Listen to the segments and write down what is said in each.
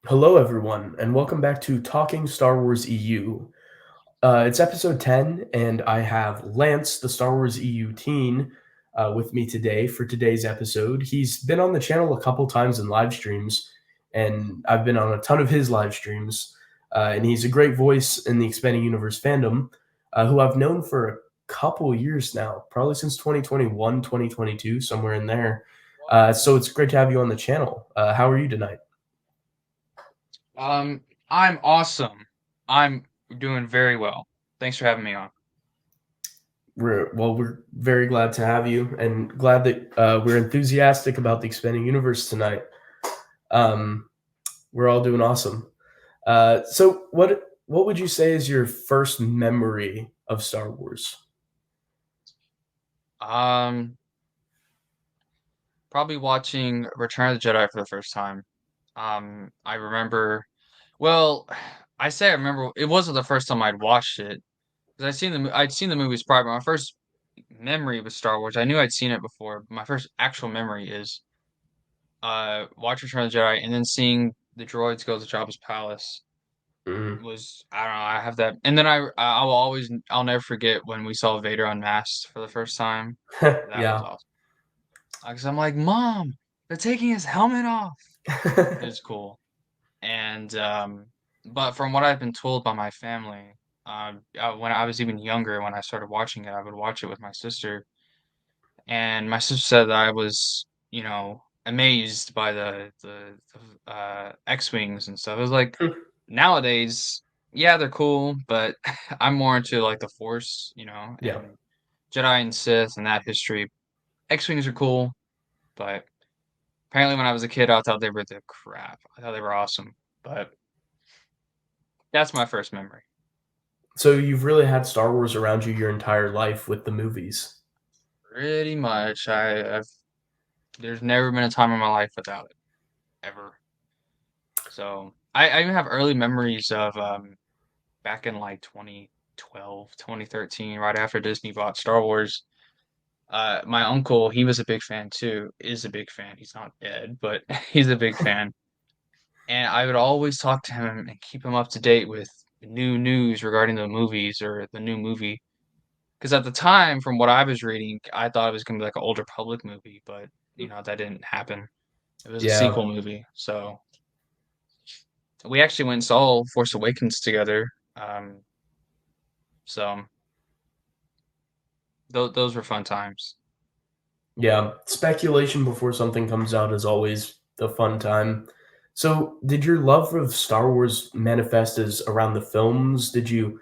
Hello, everyone, and welcome back to Talking Star Wars EU. It's episode 10, and I have Lance, the Star Wars EU teen, with me today for today's episode. He's been on the channel a couple times in live streams, and I've been on a ton of his live streams. And he's a great voice in the Expanding Universe fandom, who I've known for a couple years now, probably since 2021, 2022, somewhere in there. So it's great to have you on the channel. How are you tonight? I'm awesome. I'm doing very well. Thanks for having me on. We're very glad to have you, and glad that we're enthusiastic about the expanding universe tonight. Um, we're all doing awesome. So, what would you say is your first memory of Star Wars? Um, Probably watching Return of the Jedi for the first time. I remember, well, I say I remember it wasn't the first time I'd watched it because I'd seen the movies prior, but my first memory with Star Wars, I knew I'd seen it before. But my first actual memory is watch Return of the Jedi and then seeing the droids go to Jabba's palace. Mm. Was I don't know, I have that, and then I'll never forget when we saw Vader unmasked for the first time. That was Yeah. awesome. Because I'm like, Mom, they're taking his helmet off. It was cool. And but from what I've been told by my family, when I was even younger, when I started watching it, I would watch it with my sister, and my sister said that I was, amazed by the X-wings and stuff. It was like nowadays, yeah, they're cool, but I'm more into like the Force, Yeah. and Jedi and Sith and that history. X-wings are cool, but apparently when I was a kid, I thought they were the crap. I thought they were awesome, but that's my first memory. So you've really had Star Wars around you your entire life with the movies. Pretty much, there's never been a time in my life without it, ever. So I even have early memories of back in like 2012, 2013, right after Disney bought Star Wars. My uncle, he was a big fan too, is a big fan. He's not dead, but he's a big fan. And I would always talk to him and keep him up to date with new news regarding the movies or the new movie. Because at the time, from what I was reading, I thought it was going to be like an Old Republic movie, but that didn't happen. It was a Yeah. sequel movie. So we actually went and saw Force Awakens together. So those were fun times. Yeah. Speculation before something comes out is always a fun time. So, did your love of Star Wars manifest as around the films? Did you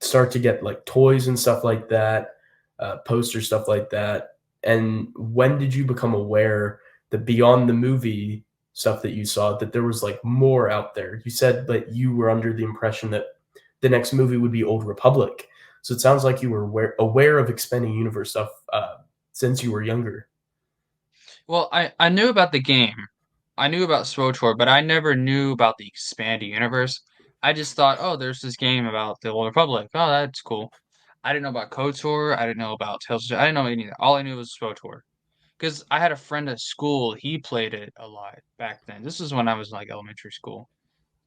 start to get like toys and stuff like that, poster stuff like that? And when did you become aware that beyond the movie stuff that you saw, that there was like more out there? You said that you were under the impression that the next movie would be Old Republic. So it sounds like you were aware of expanding universe stuff since you were younger. Well, I knew about the game. I knew about SWTOR, but I never knew about the expanded universe. I just thought, oh, there's this game about the Old Republic. Oh, that's cool. I didn't know about KOTOR. I didn't know about Tales of. I didn't know any of that. All I knew was SWTOR. Because I had a friend at school. He played it a lot back then. This is when I was in, like elementary school.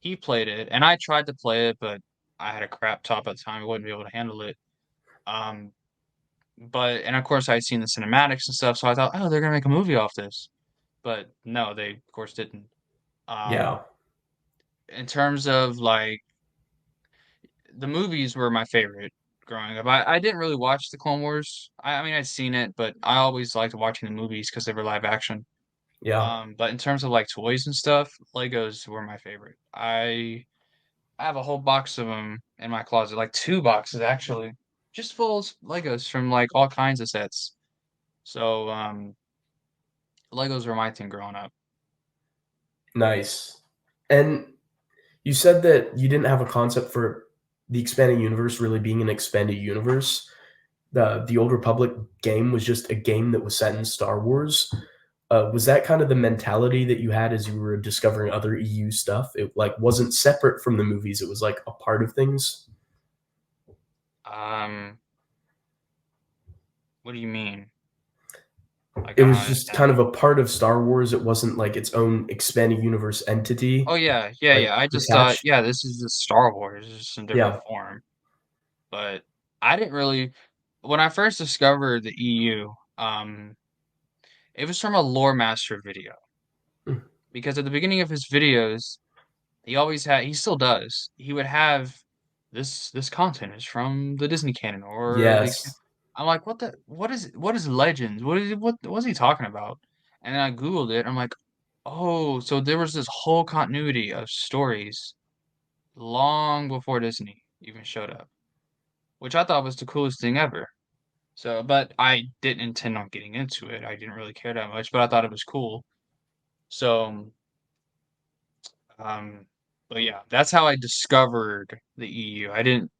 He played it, and I tried to play it, but I had a crap top at the time. I wouldn't be able to handle it. Um, and of course, I'd seen the cinematics and stuff, so I thought, oh, they're gonna make a movie off this. But no, they of course didn't. Um, Yeah. in terms of like the movies were my favorite growing up. I didn't really watch the Clone Wars. I mean, I'd seen it, but I always liked watching the movies because they were live action. Yeah. But in terms of like toys and stuff, Legos were my favorite. I have a whole box of them in my closet, like two boxes actually, just full of Legos from like all kinds of sets. So Legos were my thing growing up. Nice. And you said that you didn't have a concept for the expanding universe really being an expanded universe. The Old Republic game was just a game that was set in Star Wars. Was that kind of the mentality that you had as you were discovering other EU stuff? It like wasn't separate from the movies. It was like a part of things. Um, What do you mean? Like, It I don't was just kind understand. of a part of Star Wars. It wasn't like its own expanding universe Oh entity, yeah, yeah, like yeah. I just thought, detached. yeah, this is just Star Wars, it's just in different Yeah. form. But I didn't really when I first discovered the EU, it was from a lore master video. Mm. Because at the beginning of his videos, he always had he still does. He would have this content is from the Disney canon or the Yes. I'm like, what is Legends? What's he talking about? And then I Googled it, I'm like, oh, so there was this whole continuity of stories long before Disney even showed up, which I thought was the coolest thing ever. So, but I didn't intend on getting into it. I didn't really care that much, but I thought it was cool. So, um, but yeah, that's how I discovered the EU. I didn't,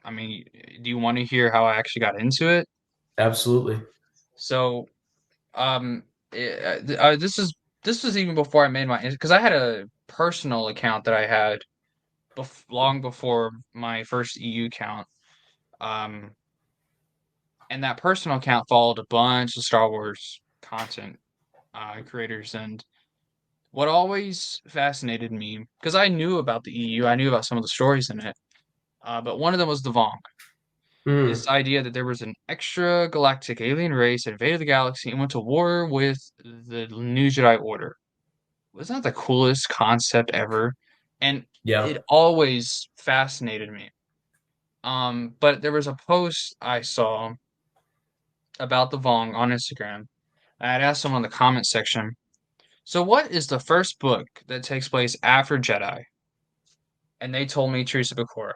I mean, do you want to hear how I actually got into it? Absolutely. So, um, this was even before I made my, because I had a personal account that I had long before my first EU account. Um, and that personal account followed a bunch of Star Wars content creators. And what always fascinated me, because I knew about the EU, I knew about some of the stories in it, but one of them was the Vong. Mm. This idea that there was an extra galactic alien race that invaded the galaxy and went to war with the New Jedi Order. Wasn't that the coolest concept ever? And Yeah. it always fascinated me. But there was a post I saw about the Vong on Instagram. I had asked someone in the comment section, so what is the first book that takes place after Jedi? And they told me Truce of Bakura.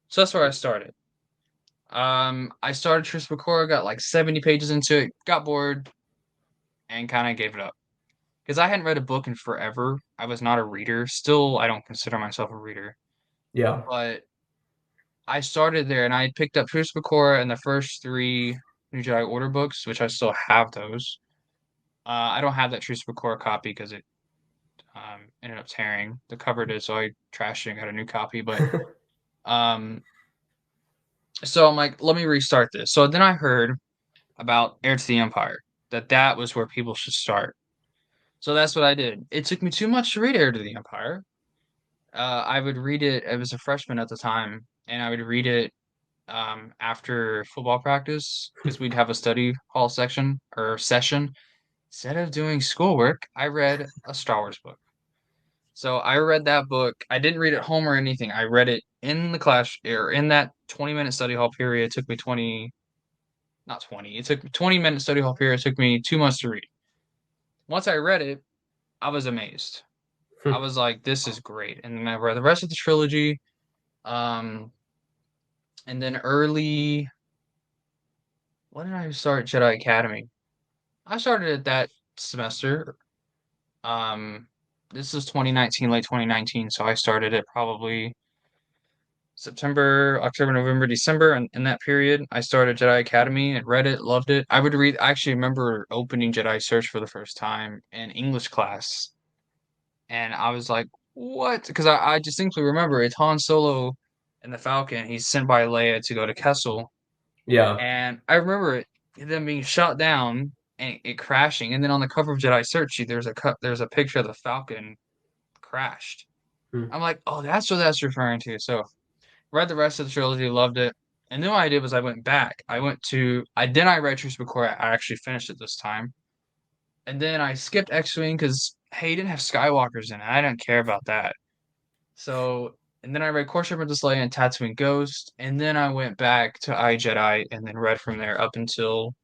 So that's where I started. I started Truce of Bakura, got like 70 pages into it, got bored, and kind of gave it up. Because I hadn't read a book in forever. I was not a reader. Still, I don't consider myself a reader. Yeah. But I started there and I picked up Truce of Bakura and the first three New Jedi Order books, which I still have those. I don't have that Truce of Bakura copy because it ended up tearing. The cover did, so I trashed it and got a new copy. But um, so I'm like, let me restart this. So then I heard about Heir to the Empire, that was where people should start. So that's what I did. It took me too much to read Heir to the Empire. I would read it. I was a freshman at the time, and I would read it after football practice because we'd have a study hall section or session. Instead of doing schoolwork, I read a Star Wars book. So I read that book. I didn't read it home or anything. I read it in the class or in that 20-minute study hall period. It took me 20, not 20. It took 20-minute study hall period. It took me 2 months to read. Once I read it, I was amazed. I was like, this is great. And then I read the rest of the trilogy. Um, and then when did I start Jedi Academy? I started it that semester. Um, this is 2019, late 2019. So I started it probably September, October, November, December, and in that period, I started Jedi Academy and read it, loved it. I would read. I actually remember opening Jedi Search for the first time in English class, and I was like, "What?" Because I distinctly remember it's Han Solo and the Falcon. He's sent by Leia to go to Kessel, Yeah. and I remember them being shot down and it crashing. And then on the cover of Jedi Search, there's a picture of the Falcon crashed. Mm. I'm like, "Oh, that's what that's referring to." So read the rest of the trilogy, loved it. And then what I did was I went back. I read Truce before I actually finished it this time. And then I skipped X-Wing because hey, he didn't have Skywalkers in it. I don't care about that. So and then I read Courtship of Leia and Tatooine Ghost, and then I went back to I Jedi and then read from there up until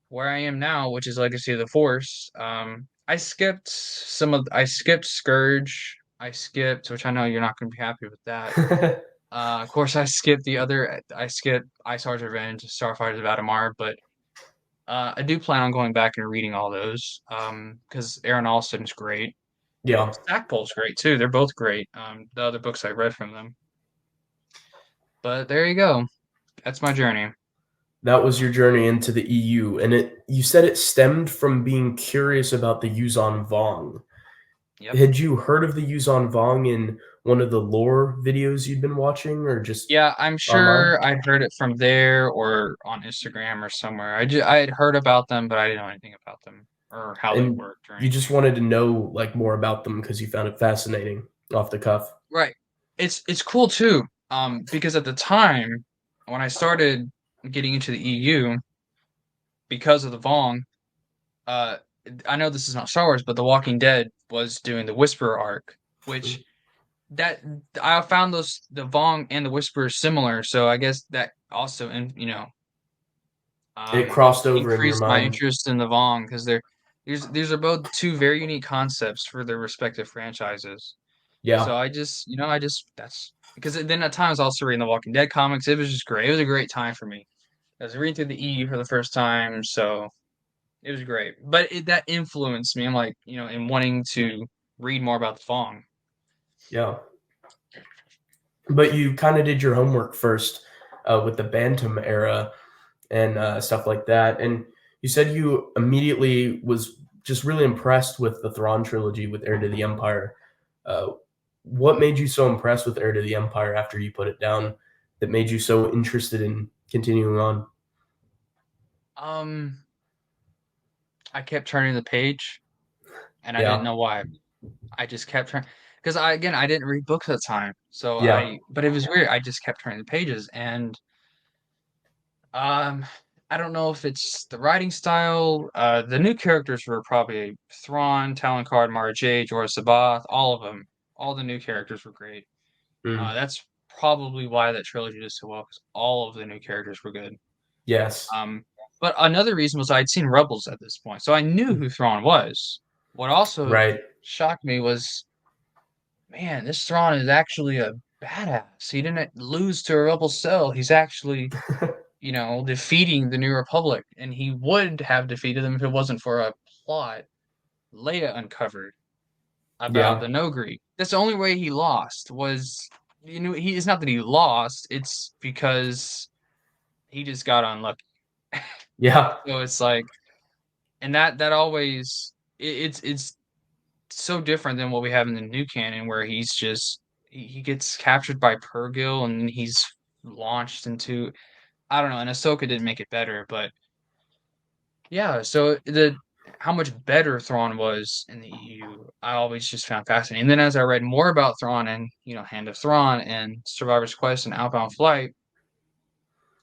where I am now, which is Legacy of the Force. I skipped Scourge. I skipped, which I know you're not going to be happy with that. Of course, I skipped Ice Heart's Revenge, Starfighters of Adamar, but I do plan on going back and reading all those because Aaron Alston's great. Yeah. Stackpole's great too. They're both great. The other books I read from them. But there you go. That's my journey. That was your journey into the EU, and you said it stemmed from being curious about the Yuzon Vong. Yep. Had you heard of the Yuzhan Vong in one of the lore videos you'd been watching, or just Yeah, I'm online? sure I'd heard it from there or on Instagram or somewhere. I had heard about them, but I didn't know anything about them or how they And worked or you just anything. wanted to know like more about them because you found it fascinating off the cuff. Right. It's cool too, because at the time when I started getting into the EU because of the Vong, uh, I know this is not Star Wars, but The Walking Dead was doing the Whisperer arc, which that I found those the Vong and the Whisperer similar, so I guess that also It crossed over in your increased my mind. interest in the Vong because these are both two very unique concepts for their respective franchises. Yeah, So I just that's because then at times also reading the Walking Dead comics. It was just great. It was a great time for me. I was reading through the EU for the first time, so it was great. But that influenced me. I'm like, in wanting to read more about the Vong. yeah. But you kind of did your homework first with the Bantam era and stuff like that. And you said you immediately was just really impressed with the Thrawn trilogy with Heir to the Empire. Uh, what made you so impressed with Heir to the Empire after you put it down that made you so interested in continuing on? Um, I kept turning the page, and I didn't Yeah, know why. I just kept turning because I didn't read books at the time, so yeah, but it was weird. I just kept turning the pages, and Um, I don't know if it's the writing style. The new characters were probably Thrawn, Talon Card, Mara Jade, Jorah Sabath, all of them. All the new characters were great. mm, That's probably why that trilogy did so well, because all of the new characters were good. yes, Um, but another reason was I'd seen Rebels at this point, so I knew who Thrawn was. What also right. shocked me was, man, this Thrawn is actually a badass. He didn't lose to a rebel cell. He's actually defeating the New Republic, and he would have defeated them if it wasn't for a plot Leia uncovered about Yeah, the Nogri. That's the only way he lost was, it's not that he lost, it's because he just got unlucky. yeah, So it's like, and that always, it's so different than what we have in the new canon, where he gets captured by Purrgil and he's launched into, I don't know, and Ahsoka didn't make it better, but yeah, so the how much better Thrawn was in the EU, I always just found fascinating. And then as I read more about Thrawn and, Hand of Thrawn and Survivor's Quest and Outbound Flight,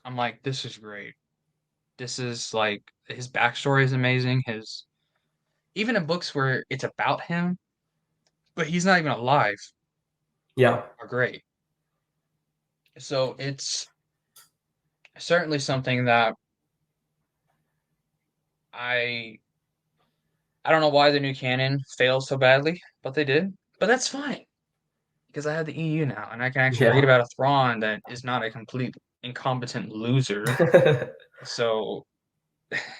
I'm like, this is great. This is like his backstory is amazing. His even in books where it's about him, but he's not even alive, yeah. are great. So it's certainly something that I I don't know why the new canon fails so badly, but they did. But that's fine, because I have the EU now, and I can actually read Yeah. about a Thrawn that is not a complete incompetent loser. So,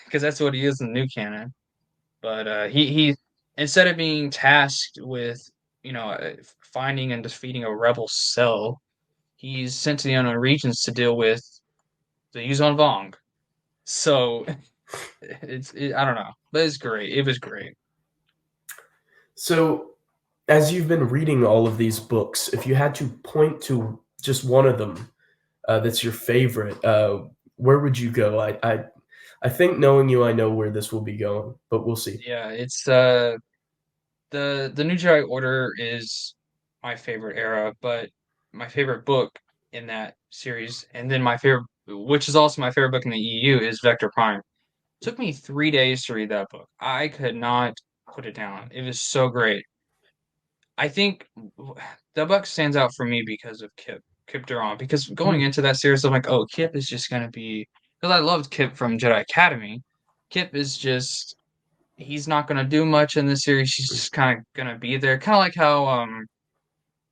because that's what he is in the new canon. But he instead of being tasked with finding and defeating a rebel cell, he's sent to the unknown regions to deal with the Yuzon Vong. So I don't know, but it's great. It was great. So, as you've been reading all of these books, if you had to point to just one of them that's your favorite, where would you go? I think knowing you, I know where this will be going, but we'll see. Yeah, it's the New Jedi Order is my favorite era, but my favorite book in that series, and then my favorite, which is also my favorite book in the EU, is Vector Prime. Took me 3 days to read that book. I could not put it down. It was so great. I think the book stands out for me because of Kip Duran. Because going Hmm. into that series, I'm like, oh, Kip is just gonna be, because I loved Kip from Jedi Academy. Kip is just he's not gonna do much in this series. He's just kind of gonna be there, kind of like how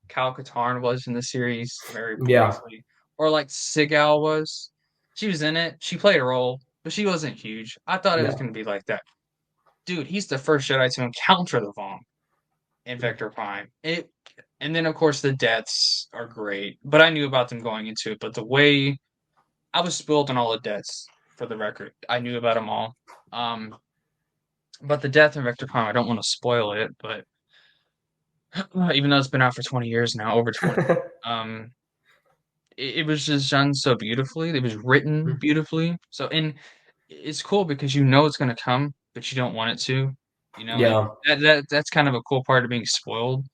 Cal Katarn was in the series very Yeah, briefly, or like Sigal was. She was in it. She played a role, but she wasn't huge. I thought it was yeah, gonna be like that. Dude, he's the first Jedi to encounter the Vong in Vector Prime. And then of course the deaths are great, but I knew about them going into it. But the way I was spoiled on all the deaths, for the record, I knew about them all. Um, but the death in Vector Prime, I don't want to spoil it, but even though it's been out for 20 years now, over 20. Um, it was just done so beautifully. It was written beautifully. So, and it's cool because you know it's gonna come, but you don't want it to. You know, and Yeah, that's kind of a cool part of being spoiled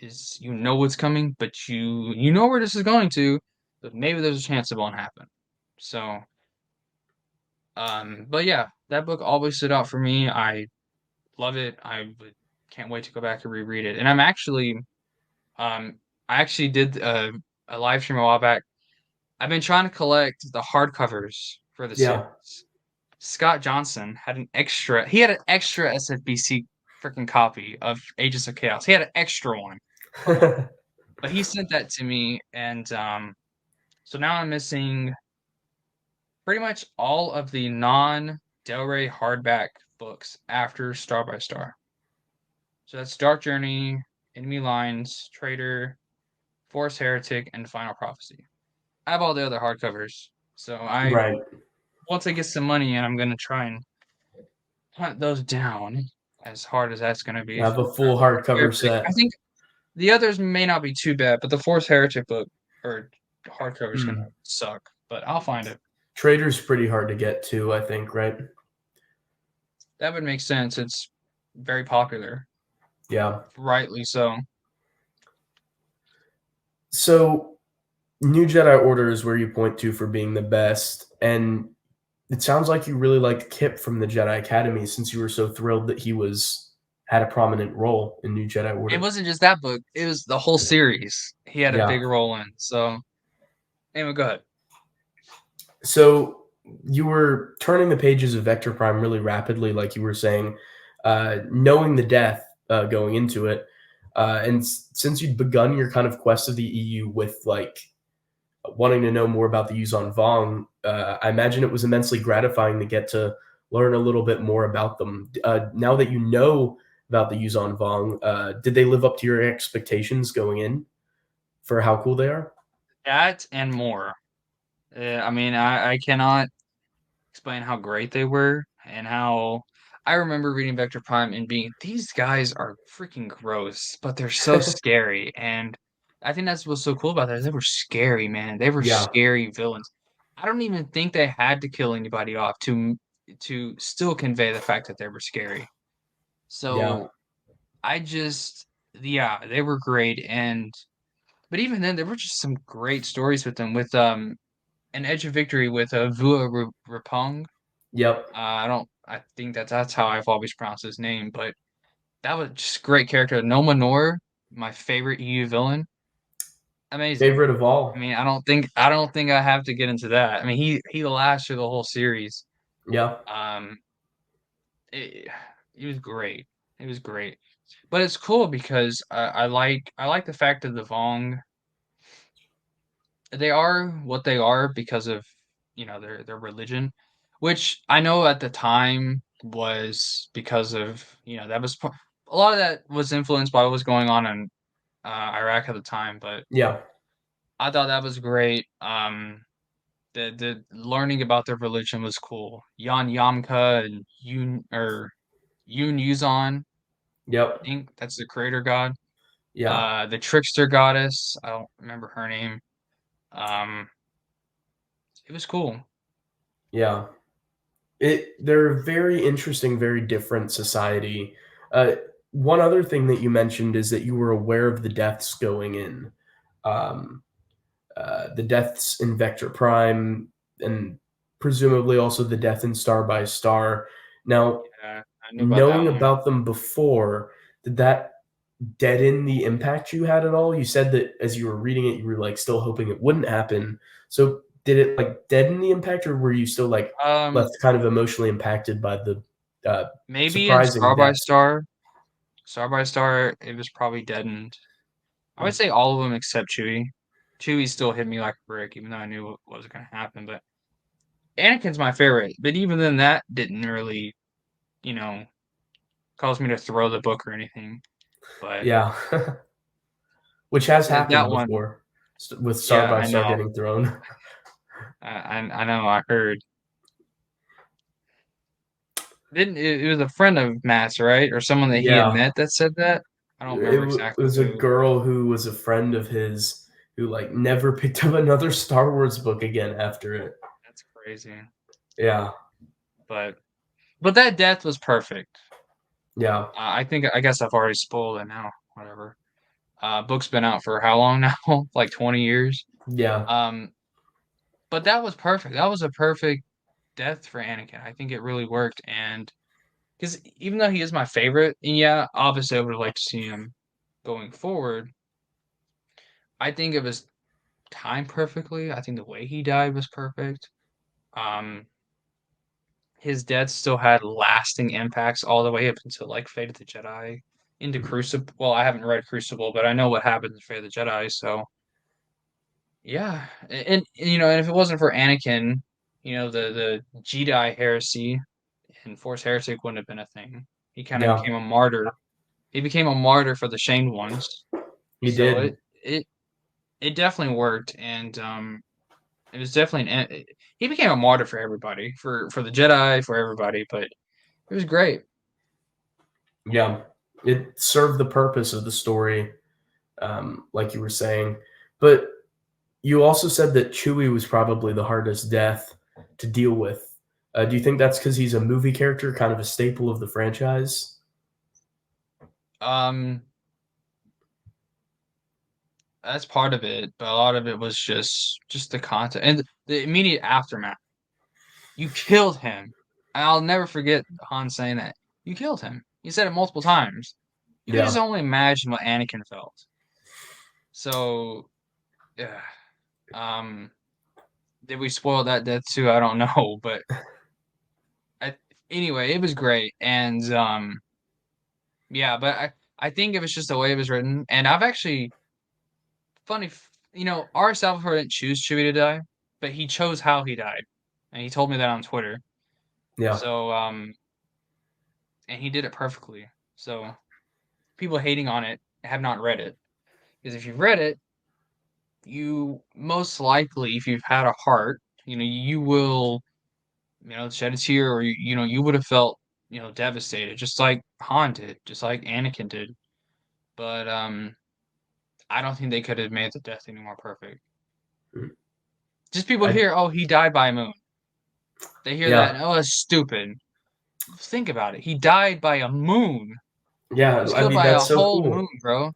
is you know what's coming, but you know where this is going to, but maybe there's a chance it won't happen. So, but yeah, that book always stood out for me. I love it. Can't wait to go back and reread it. And um, I actually did a live stream a while back. I've been trying to collect the hardcovers for the yeah. series. Scott Johnson had an extra. He had an extra SFBC freaking copy of Agents of Chaos. He had an extra one, but he sent that to me, and so now I'm missing pretty much all of the non Del Rey hardback books after Star by Star. So that's Dark Journey, Enemy Lines, Traitor, Force Heretic, and Final Prophecy. I have all the other hardcovers, so I Right. once I get some money, and I'm gonna try and hunt those down. As hard as that's gonna I be. have a full hardcover Heretic. I set. think the others may not be too bad, but the Force Heretic book or hardcover is gonna Hmm. suck. But I'll find it. Trader's pretty hard to get to, I think, right? That would make sense. It's very popular, Yeah. rightly so. So, New Jedi Order is where you point to for being the best, and it sounds like you really liked Kip from the Jedi Academy since you were so thrilled that he was had a prominent role in New Jedi It Order. wasn't just that book; it was the whole series. He had a Yeah. big role in. So, anyway, go ahead. So you were turning the pages of Vector Prime really rapidly, like you were saying, knowing the death going into it, and since you'd begun your kind of quest of the EU with like wanting to know more about the Yuzon Vong, I imagine it was immensely gratifying to get to learn a little bit more about them. Now that you know about the Yuzon Vong, did they live up to your expectations going in for how cool they are? That and more. I mean, I cannot explain how great they were and how I remember reading Vector Prime and being these guys are freaking gross, but they're so scary. And I think that's what's so cool about that. They were scary, man. They were Yeah, scary villains. I don't even think they had to kill anybody off to still convey the fact that they were scary. yeah, So I just yeah, they were great. And but even then there were just some great stories with them with an Edge of Victory with Vua Rapong. yep. I don't. I think that's how I've always pronounced his name, but that was just a great character. No Manor, my favorite EU villain. Amazing. Favorite of I all. mean, I don't think I have to get into that. I mean, he lasts through the whole series. Yeah. Um, it, he was great. It was great. But it's cool because I like the fact that the Vong they are what they are because of their religion, which I know at the time was because of that was a lot of that was influenced by what was going on in Iraq at the time. But Yeah. I thought that was great. The learning about their religion was cool. Yan Yamka and Yun Yuzon, I Yep. think that's the creator god. Yeah. The trickster goddess, I don't remember her name. Um, it was cool. Yeah. They're a very interesting, very different society. Uh, One other thing that you mentioned is that you were aware of the deaths going in. Um, the deaths in Vector Prime, and presumably also the death in Star by Star. Now, Yeah, I knew about that knowing one. about them before, did that deaden the impact you had at all? You said that as you were reading it, you were like still hoping it wouldn't happen. So did it like deaden the impact, or were you still like Um, left kind of emotionally impacted by the maybe in surprising deaths? Star by Star, it was probably deadened. I would say all of them except Chewie. Chewie still hit me like a brick, even though I knew what was going to happen. But Anakin's my favorite. But even then, that didn't really, you know, cause me to throw the book or anything. But Yeah, which has that happened one, before with Star yeah, by I Star know. getting thrown. I know. I heard. Didn't it was a friend of Matt's, right? Or someone that he had Yeah, met that said that? I don't remember It exactly was a who. girl who was a friend of his who, like, never picked up another Star Wars book again after it. That's crazy. Yeah, But that death was perfect. yeah, I guess I've already spoiled it now. Whatever. Book's been out for how long now? Like 20 years. yeah, Um, but that was perfect. That was a perfect death for Anakin. I think it really worked, and because even though he is my favorite, and yeah, obviously I would have liked to see him going forward. I think it was timed perfectly. I think the way he died was perfect. Um, his death still had lasting impacts all the way up until like Fate of the Jedi, into mhm, Crucible. Well, I haven't read Crucible, but I know what happens in Fate of the Jedi. So yeah, and if it wasn't for Anakin, the Jedi heresy and Force heretic wouldn't have been a thing. He kind of yeah. became a martyr. He became a martyr for the shamed ones. He So did. it definitely worked, and it was definitely he became a martyr for everybody, for the Jedi, for everybody. But it was great. Yeah, it served the purpose of the story, like you were saying. But you also said that Chewie was probably the hardest death to deal with. Do you think that's because he's a movie character, kind of a staple of the franchise? Um, that's part of it, but a lot of it was just the content and the immediate aftermath. You killed him. And I'll never forget Han saying that. You killed him. He said it multiple times. You can just Yeah, only imagine what Anakin felt. So, yeah. Um, did we spoil that death too? I don't know, but I, anyway, it was great, and yeah. But I think it was just the way it was written, and I've actually funny, R. Salvatore didn't choose Chewie to die, but he chose how he died, and he told me that on Twitter. yeah. So, and he did it perfectly. So people hating on it have not read it. Because if you've read it, you most likely, if you've had a heart, you will, shed a tear, or you would have felt, devastated, just like Han did, just like Anakin did. But I don't think they could have made the death any more perfect. Mm. Just people I hear, oh, he died by a moon. They hear that, yeah, and, oh, that's stupid. Think about it. He died by a moon. He yeah. was I killed mean, by a that's so whole cool. moon, bro.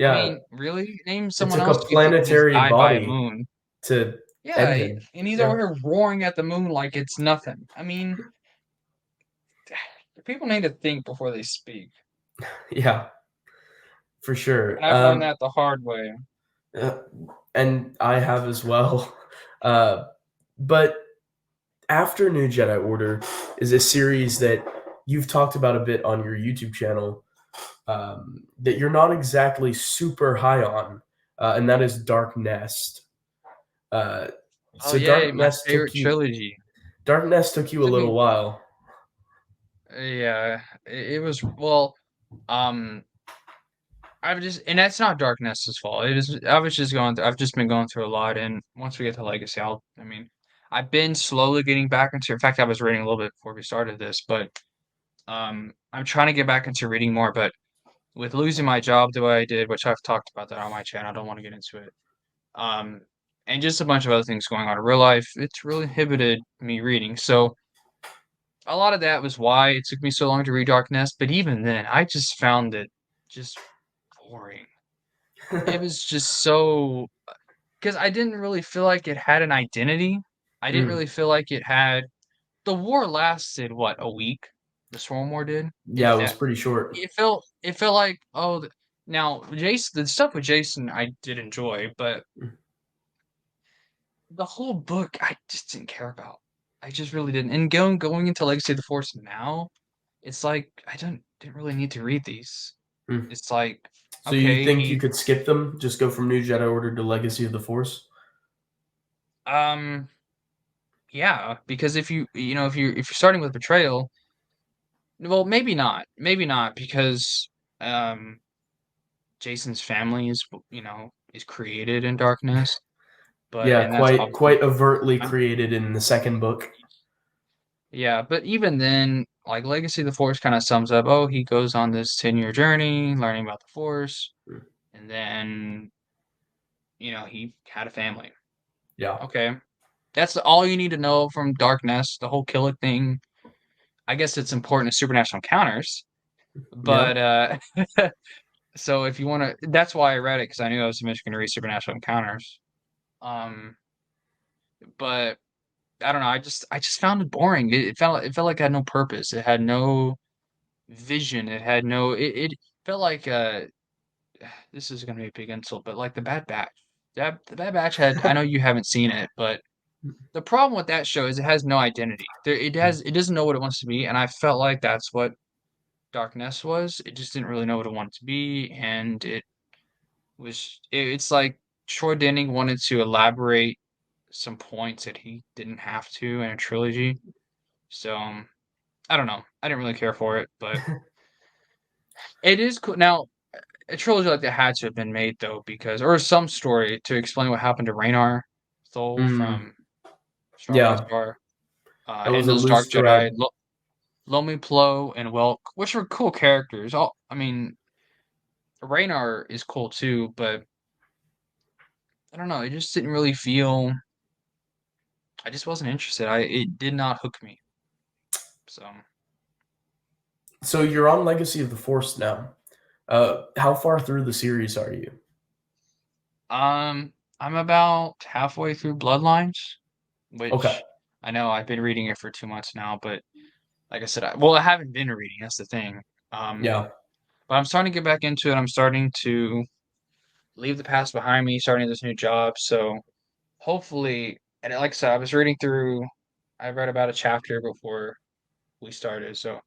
I Yeah, mean, really? Name it someone took a else you think just planetary died by a body moon. to Yeah, end him. and he's over Yeah, here roaring at the moon like it's nothing. I mean, people need to think before they speak. yeah, for sure. And I've learned that the hard way. Uh, and I have as well. Uh, but after New Jedi Order is a series that you've talked about a bit on your YouTube channel, that you're not exactly super high on, and that is Dark Nest. Uh, Oh so yeah, my favorite trilogy. Dark Nest took you a Took little me, while. yeah, it was well, um, and that's not Darkness's fault. I've just been going through a lot, and once we get to Legacy, I mean, I've been slowly getting back into. In fact, I was reading a little bit before we started this, but I'm trying to get back into reading more. But with losing my job the way I did, which I've talked about that on my channel, I don't want to get into it. Um, and just a bunch of other things going on in real life, it's really inhibited me reading. So a lot of that was why it took me so long to read Darkness. But even then, I just found it just boring. It was just so because I didn't really feel like it had an identity. I didn't Mm, really feel like it had. The war lasted what, a week? The Storm War did, yeah, if it was that. pretty short. It felt like, oh, now Jason, the stuff with Jason I did enjoy, but the whole book I just didn't care about. I just really didn't. And going into Legacy of the Force now, it's like I didn't really need to read these. Mm. It's like, So you okay, think you could skip them? Just go from New Jedi Order to Legacy of the Force? um yeah, because if you're starting with Betrayal, well, maybe not, because um Jason's family is created in darkness, but Yeah, and that's quite obviously quite overtly fine. created in the second book. Yeah, but even then, like Legacy of the Force kind of sums up, oh, he goes on this 10-year journey learning about the Force, Mm. and then, he had a family. Yeah. Okay. That's all you need to know from Darkness, the whole Killick thing. I guess it's important in supernatural encounters, Yeah. but so if you want to, that's why I read it because I knew I was eventually going to read supernatural encounters. Um, but I don't know. I just found it boring. It felt like it had no purpose. It had no vision. It had no. It felt like this is gonna be a big insult, but like the Bad Batch. The Bad Batch had. I know you haven't seen it, but the problem with that show is it has no identity. It doesn't know what it wants to be, and I felt like that's what Darkness was. It just didn't really know what it wanted to be, and it's like Troy Denning wanted to elaborate some points that he didn't have to in a trilogy. So I don't know. I didn't really care for it, but it is cool. Now, a trilogy like that had to have been made though, because or some story to explain what happened to Raynar Thol Mm. from Star Wars Yeah. Bar, That was and a those Dark loose Jedi, thread. Lomi Plo and Welk, which were cool characters. All I mean, Raynar is cool too, but I don't know. It just didn't really feel. I just wasn't interested. It did not hook me. So, So you're on Legacy of the Force now. How far through the series are you? I'm about halfway through Bloodlines, Okay. which I know I've been reading it for 2 months now, but like I said, I haven't been reading. That's the thing. Um, Yeah. but I'm starting to get back into it. I'm starting to leave the past behind me, starting this new job. So hopefully, and like I said, I was reading through. I read about a chapter before we started, so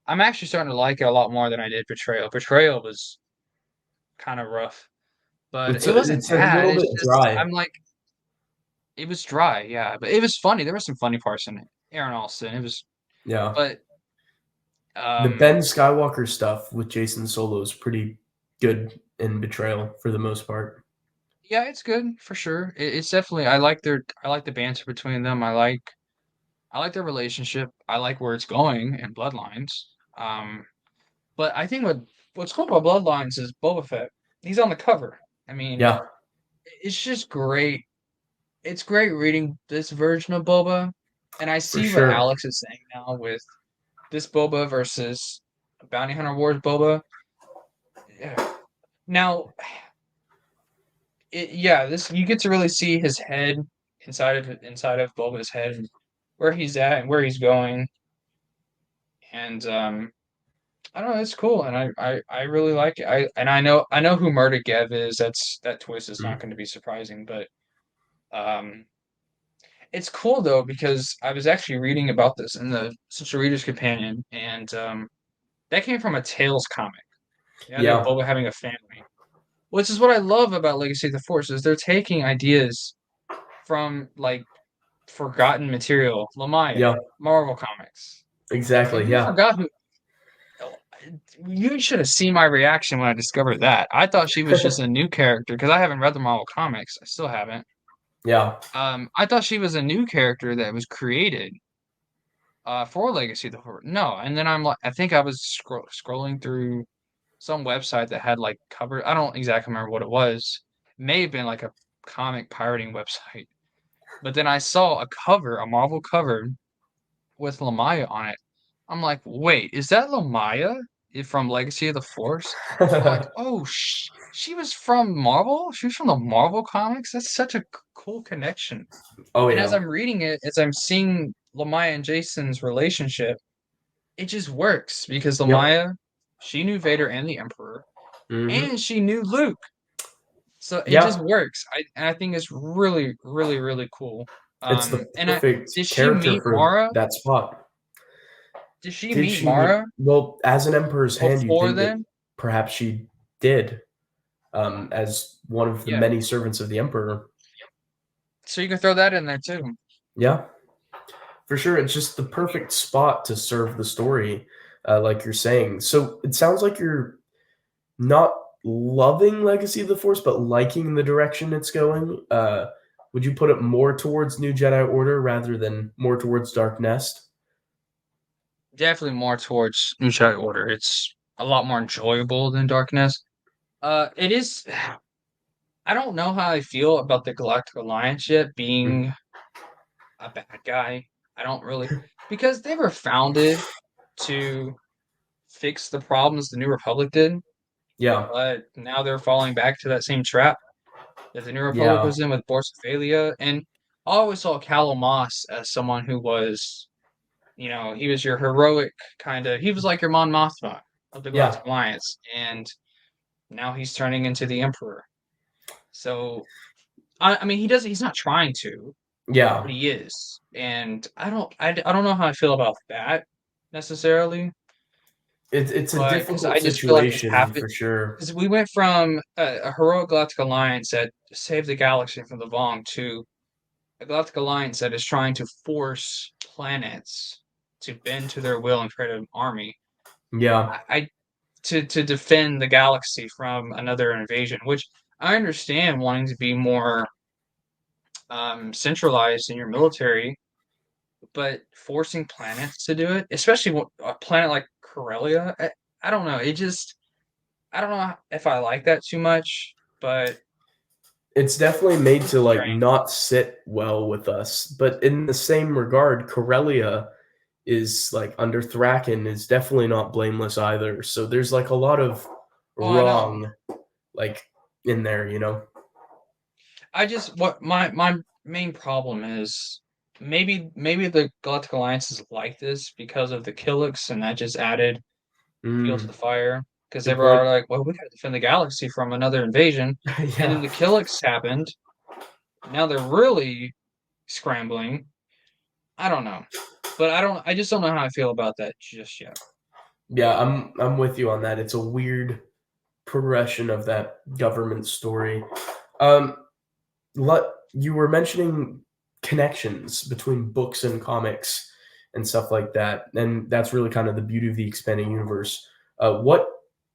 I'm actually starting to like it a lot more than I did Betrayal. Betrayal was kind of rough, but It's it wasn't it's a bad. little It's bit just dry. I'm like it was dry, yeah, but it was funny. There were some funny parts in it. Aaron Alston, it was, Yeah. but The Ben um, Skywalker stuff with Jason Solo is pretty good in Betrayal for the most part. yeah, it's good for sure. It's definitely I like the banter between them. I like their relationship. I like where it's going in Bloodlines. Um, but I think what's cool about Bloodlines is Boba Fett. He's on the cover. I mean, Yeah, it's just great. It's great reading this version of Boba, and I for see what sure. Alex is saying now with this Boba versus Bounty Hunter Wars Boba. Yeah. Now, yeah, this you get to really see his head inside of Boba's head, and where he's at and where he's going, and I don't know, it's cool, and I really like it. I know who Murder Gev is. That twist is not Mm. going to be surprising, but um, it's cool though because I was actually reading about this in the Central Reader's Companion, and that came from a Tales comic. The idea of Yeah, Boba having a family, which is what I love about Legacy of the Force, is they're taking ideas from like forgotten material, Lamaya, yeah, Marvel Comics. exactly. And who Yeah. forgot who you should have seen my reaction when I discovered that. I thought she was just a new character because I haven't read the Marvel Comics. I still haven't. Yeah. I thought she was a new character that was created for Legacy of the Force. No, and then I'm like, I think I was scrolling through some website that had like cover. I don't exactly remember what it was. It may have been like a comic pirating website. But then I saw a cover, a Marvel cover with Lamaya on it. I'm like, wait, is that Lamaya from Legacy of the Force? I'm like, oh, she was from Marvel? She was from the Marvel comics? That's such a cool connection. Oh And as yeah. I'm reading it, as I'm seeing Lamaya and Jason's relationship, it just works because Yep. Lamaya, she knew Vader and the Emperor, Hmm. and she knew Luke. So it just Yeah. works. And I think it's really, really, really cool. It's the And perfect did she character meet for Mara? that spot. Did she Did meet she meet? Mara Well, as an Emperor's hand, you'd before think that then? perhaps she did, as one of the Yeah. many servants of the Emperor. So you can throw that in there too. Yeah, for sure. It's just the perfect spot to serve the story, like you're saying. So it sounds like you're not loving Legacy of the Force, but liking the direction it's going. Would you put it more towards New Jedi Order rather than more towards Dark Nest? Definitely more towards New Jedi Order. It's a lot more enjoyable than Darkness. It is. I don't know how I feel about the Galactic Alliance yet Mm. being a bad guy. I don't really because they were founded to fix the problems the New Republic did, Yeah, but now they're falling back to that same trap that the New Republic yeah, was in with Borsophalia. And I always saw Callum Moss as someone who was, he was your heroic kind of. He was like your Mon Mothma of the yeah, Galactic Alliance, and now he's turning into the Emperor. So I mean, he's not trying to, yeah. but he is, and I don't know how I feel about that necessarily, It's a but because difficult I just feel like it's situation happened for sure. because we went from a heroic Galactic Alliance that saved the galaxy from the Vong to a Galactic Alliance that is trying to force planets to bend to their will and create an army. Yeah, I to defend the galaxy from another invasion, which I understand wanting to be more centralized in your military, but forcing planets to do it, especially a planet like Corellia, I don't know. I don't know if I like that too much, but it's definitely made it's to like strange. not sit well with us. But in the same regard, Corellia is like under Thraken is definitely not blameless either. So there's like a lot of Oh, I know. wrong like in there, you know. I just what my main problem is maybe the Galactic Alliance is like this because of the Killiks, and that just added fuel to Mm, the fire. Because they good were point. all like, well, we gotta defend the galaxy from another invasion, and then Yeah. the Killiks happened. Now they're really scrambling. I don't know. But I just don't know how I feel about that just yet. Yeah, I'm with you on that. It's a weird progression of that government story. Um, let you were mentioning connections between books and comics and stuff like that, and that's really kind of the beauty of the expanding universe. What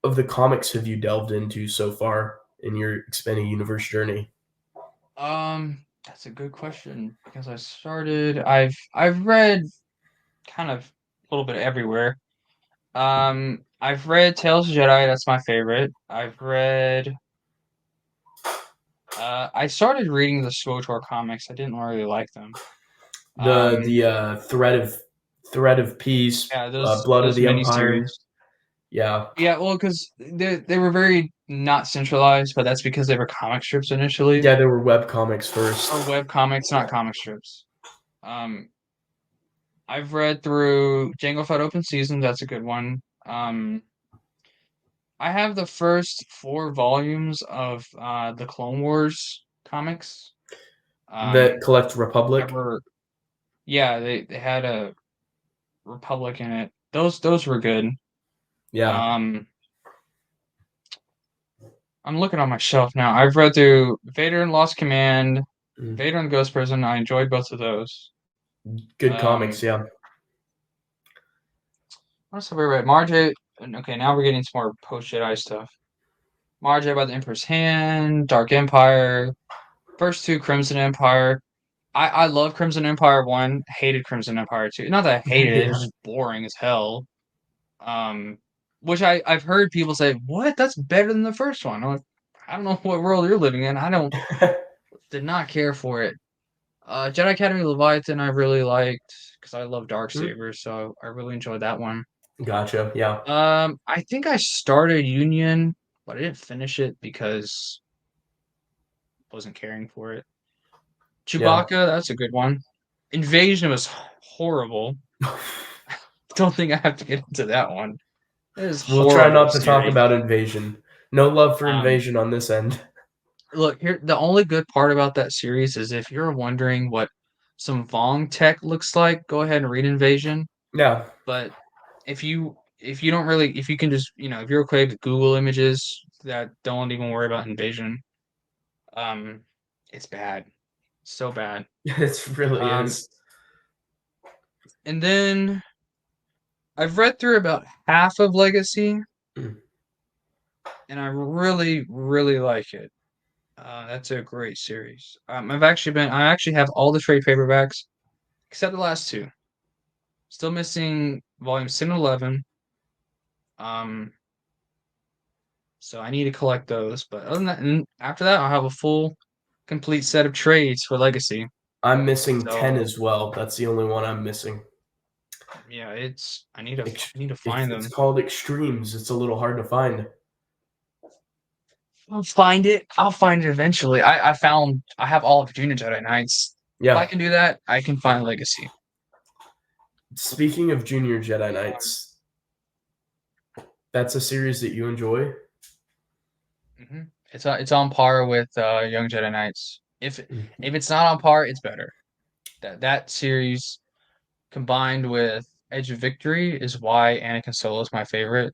of the comics have you delved into so far in your expanding universe journey? That's a good question because I've read kind of a little bit everywhere. I've read Tales of Jedi, that's my favorite. I started reading the SWTOR comics. I didn't really like them. Um, The thread of peace, yeah, blood of those the empire. miniseries. Yeah, Yeah, well, because they were very not centralized, but that's because they were comic strips initially, yeah, there were web comics first. or web comics, not comic strips. Um, I've read through Jango Fett Open Season. That's a good one. I have the first 4 volumes of the Clone Wars comics. The Um, Collect Republic. whenever, yeah, they had a Republic in it. Those were good. Yeah. Um, I'm looking on my shelf now. I've read through Vader and Lost Command, Mm. Vader and Ghost Prison. I enjoyed both of those. Good comics, Um, yeah. what else have I read? Marjay. Okay, now we're getting some more post Jedi stuff. Marjay by the Emperor's Hand, Dark Empire, first 2 Crimson Empire. I love Crimson Empire 1, hated Crimson Empire 2. Not that I hated it, it was Yeah. just boring as hell. Um, which I've heard people say, "What? That's better than the first one." I'm like, I don't know what world you're living in. I don't did not care for it. Jedi Academy Leviathan I really liked because I love Mm, Darksaber, so I really enjoyed that one. gotcha. Yeah. I think I started Union, but I didn't finish it because I wasn't caring for it. Yeah. Chewbacca, that's a good one. Invasion was horrible. Don't think I have to get into that one. It is We'll try horrible not to talk series. about Invasion. No love for Um, Invasion on this end. look here. The only good part about that series is if you're wondering what some Vong tech looks like, go ahead and read Invasion. Yeah. But if you don't really if you can just if you're okay with Google images that don't even worry about Invasion, um, it's bad, so bad. It really Um, is. and then I've read through about half of Legacy, Mm. and I really, really like it. That's a great series. I actually have all the trade paperbacks except the last 2. Still missing volume 10 and 11. Um, so I need to collect those. But other than that, and after that, I'll have a full, complete set of trades for Legacy. I'm missing 10 So as well. That's the only one I'm missing. yeah, it's Ex- I need to find it's them. called Extremes. It's a little hard to find. I'll find it. I'll find it eventually. I have all of Junior Jedi Knights. If I Yeah. can do that, I can find Legacy. Speaking of Junior Jedi Knights, that's a series that you enjoy? Hmm. It's on par with Young Jedi Knights. Mhm. If it's not on par, it's better. That series combined with Edge of Victory is why Anakin Solo is my favorite.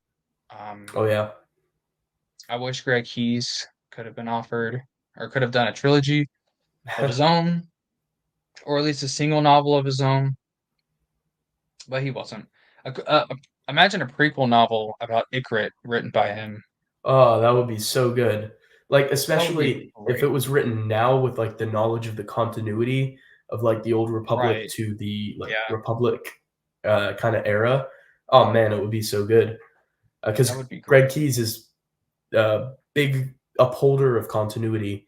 Um, Oh, yeah. I wish Greg Keyes could have been offered or could have done a trilogy of his own, or at least a single novel of his own, but he wasn't. Imagine a prequel novel about Ikrit written by him. Oh, that would be so good. Like, That would be especially if it great. was written now with, like, the knowledge of the continuity of, like, the Old Republic Right. to the, like, Yeah, Republic, kinda era. Oh, man, it would be so good. that Because would be Greg great. Keyes is a big upholder of continuity,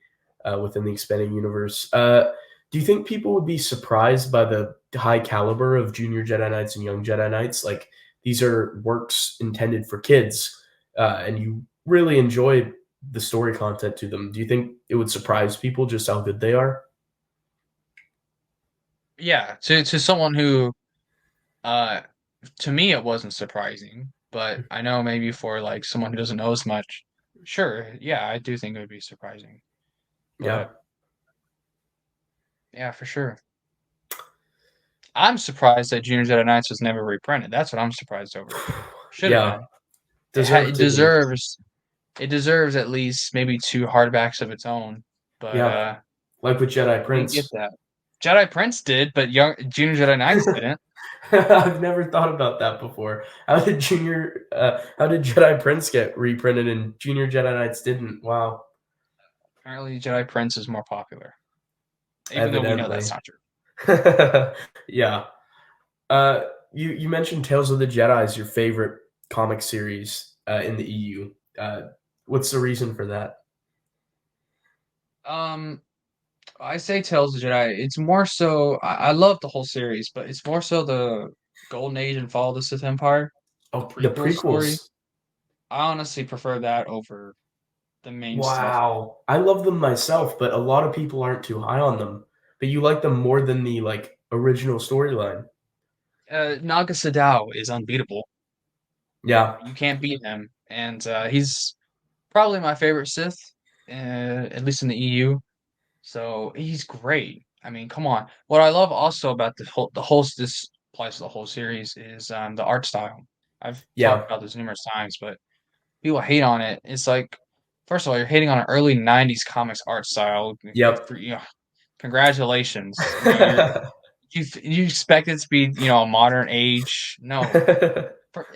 within the expanding universe. Do you think people would be surprised by the high caliber of Junior Jedi Knights and Young Jedi Knights? Like, these are works intended for kids, and you really enjoy the story content to them. Do you think it would surprise people just how good they are? Yeah, to someone who uh to me it wasn't surprising, but I know maybe for like someone who doesn't know as much, sure, yeah, I do think it would be surprising. Yeah. But yeah, for sure. I'm surprised that Junior Jedi Knights was never reprinted. That's what I'm surprised over. Should have Yeah. been. Deserved It to be. deserves at least maybe two hardbacks of its own. But Yeah. Like with Jedi we didn't get Prince. that. Jedi Prince did, but young Junior Jedi Knights didn't. I've never thought about that before. How did Jedi Prince get reprinted and Junior Jedi Knights didn't? Wow. Apparently Jedi Prince is more popular. Even though we know that's Evidently. not true. Yeah. Uh, you mentioned Tales of the Jedi is your favorite comic series, in the EU. What's the reason for that? Um I say Tales of the Jedi. It's more so I love the whole series, but it's more so the Golden Age and Fall of the Sith Empire, the Oh, the prequel story. prequels. I honestly prefer that over the main stuff. Wow. I love them myself, but a lot of people aren't too high on them. But you like them more than the, like, original storyline. Naga Sadao is unbeatable. Yeah. You can't beat him, and he's probably my favorite Sith, at least in the EU. So he's great. I mean, come on. What I love also about the whole this applies to the whole series is the art style. I've talked Yeah. about this numerous times, but people hate on it. It's like, first of all, you're hating on an early '90s comics art style. Good Yep. for you. Congratulations. You know, you expect it to be a modern age. No,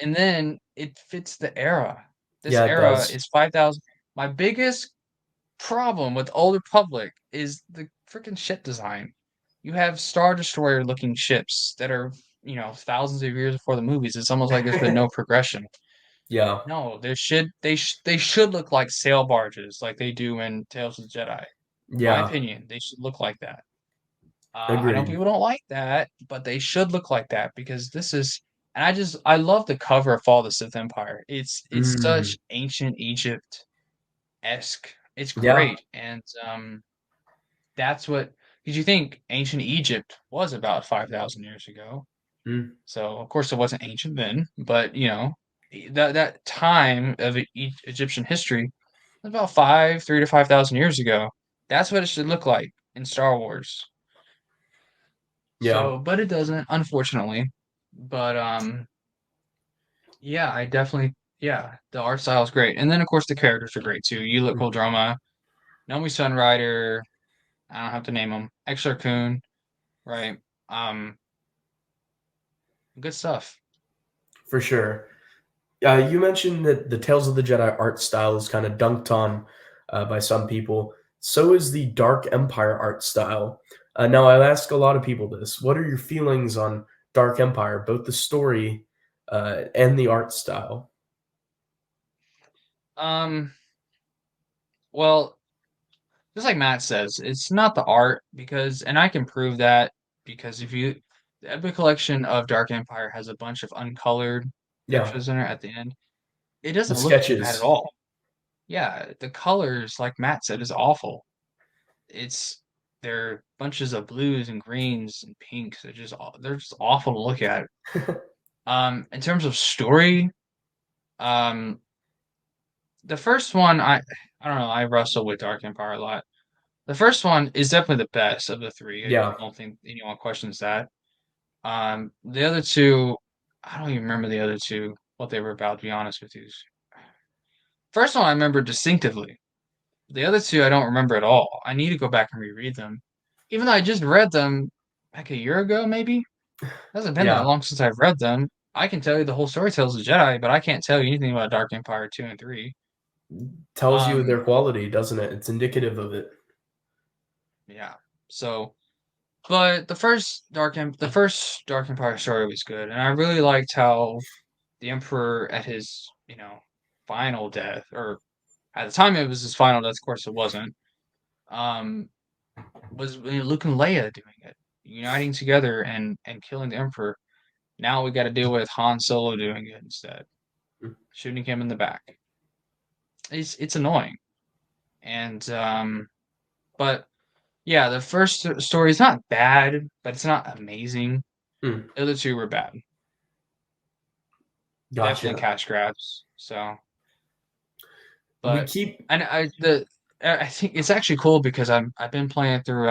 and then it fits the era. This Yeah, it era does. is 5,000. My biggest problem with Old Republic is the freaking ship design. You have Star Destroyer looking ships that are, thousands of years before the movies. It's almost like there's been no progression. Yeah. No, they should look like sail barges like they do in Tales of the Jedi. My Yeah. opinion, they should look like that. I know Agreed. people don't like that, but they should look like that because this is and I love the cover of Fall of the Sith Empire. It's Mm. such ancient Egypt-esque. It's Yeah. great. And that's what because you think ancient Egypt was about 5,000 years ago. Mm. So of course it wasn't ancient then, but that time of Egyptian history was about 3 to 5,000 years ago. That's what it should look like in Star Wars. Yeah. So, but it doesn't, unfortunately. But yeah, yeah, the art style is great, and then of course the characters are great too. Yulik Mm. Qel-Droma, Nomi Sunrider. I don't have to name them. Exar Kun, right? Um, good stuff. For sure. You mentioned that the Tales of the Jedi art style is kind of dunked on, by some people. So is the Dark Empire art style. Now, I ask a lot of people this. What are your feelings on Dark Empire, both the story, and the art style. Um, well, just like Matt says, it's not the art because, and I can prove that because if you, the Epic Collection of Dark Empire has a bunch of uncolored Yeah, pictures in it at the end. It the doesn't look too bad at sketches. all. Yeah, the colors, like Matt said, is awful. It's they're bunches of blues and greens and pinks. They're just awful to look at. In terms of story, um, the first one I don't know. I wrestle with Dark Empire a lot. The first one is definitely the best of the three. I Yeah, don't think anyone questions that. The other two, I don't even remember the other two what they were about. To be honest with you, first one I remember distinctively. The other two I don't remember at all. I need to go back and reread them, even though I just read them like a year ago, maybe. It hasn't been that yeah. long since I've read them. I can tell you the whole story tells the Jedi, but I can't tell you anything about Dark Empire 2 and 3. Tells you Um, their quality, doesn't it? It's indicative of it. yeah. So, but the first Dark Empire story was good, and I really liked how the Emperor at his, final death, or at the time it was his final death, of course it wasn't, um, was Luke and Leia doing it, uniting together and killing the Emperor. Now we got to deal with Han Solo doing it instead, shooting him in the back. It's annoying, and but yeah, the first story is not bad, but it's not amazing. Hmm, The other two were bad, definitely gotcha. cash grabs. So, We but keep. and I think it's actually cool because I've been playing through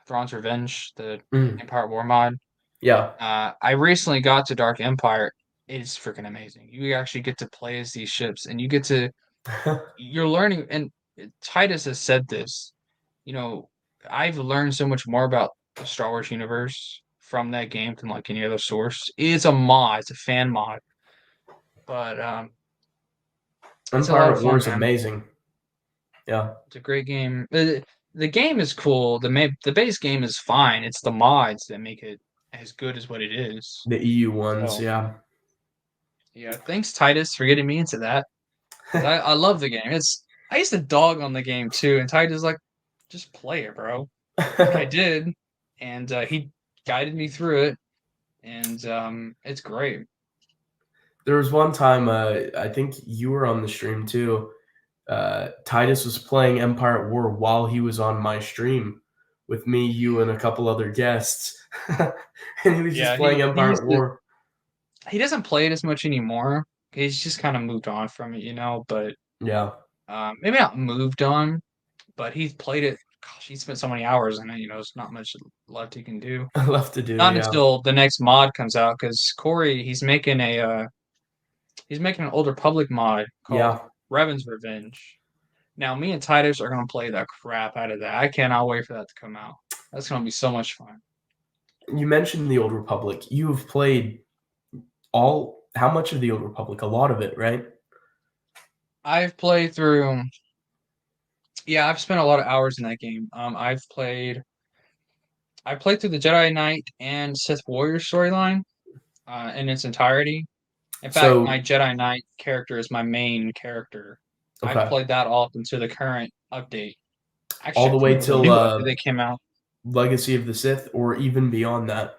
Thrawn's Revenge, the Mm, Empire War mod. yeah. I recently got to Dark Empire. It's freaking amazing. You actually get to play as these ships, and you're learning. And Titus has said this. You know, I've learned so much more about the Star Wars universe from that game than like any other source. It's a mod. It's a fan mod, but it's a lot Empire of at War fun, is man. amazing. Yeah, It's a great game. The game is cool. The base game is fine. It's the mods that make it as good as what it is. the EU ones. So Yeah. yeah, thanks Titus for getting me into that. 'Cause I love the game. I used to dog on the game too, and Titus is like, just play it, bro. And I did, and he guided me through it, and it's great. There was one time, I think you were on the stream too. Titus was playing Empire at War while he was on my stream with me, you, and a couple other guests, and he was just Yeah, playing he Empire used at to. War. He doesn't play it as much anymore. He's just kind of moved on from it, But Yeah, maybe not moved on, but he's played it. Gosh, he spent so many hours in it. There's not much left he can do. left to do. Not Yeah, until the next mod comes out, because Corey he's making an older public mod called yeah. Revan's Revenge. Now, me and Titus are gonna play the crap out of that. I cannot wait for that to come out. That's gonna be so much fun. You mentioned the Old Republic. You've played all. How much of the Old Republic? A lot of it, right? I've played through. Yeah, I've spent a lot of hours in that game. I played through the Jedi Knight and Sith Warrior storyline in its entirety. In fact, my So, Jedi Knight character is my main character. I've okay, played that all up until the current update. all Actually, I the can't way remember the till new update that came out. Legacy of the Sith, or even beyond that.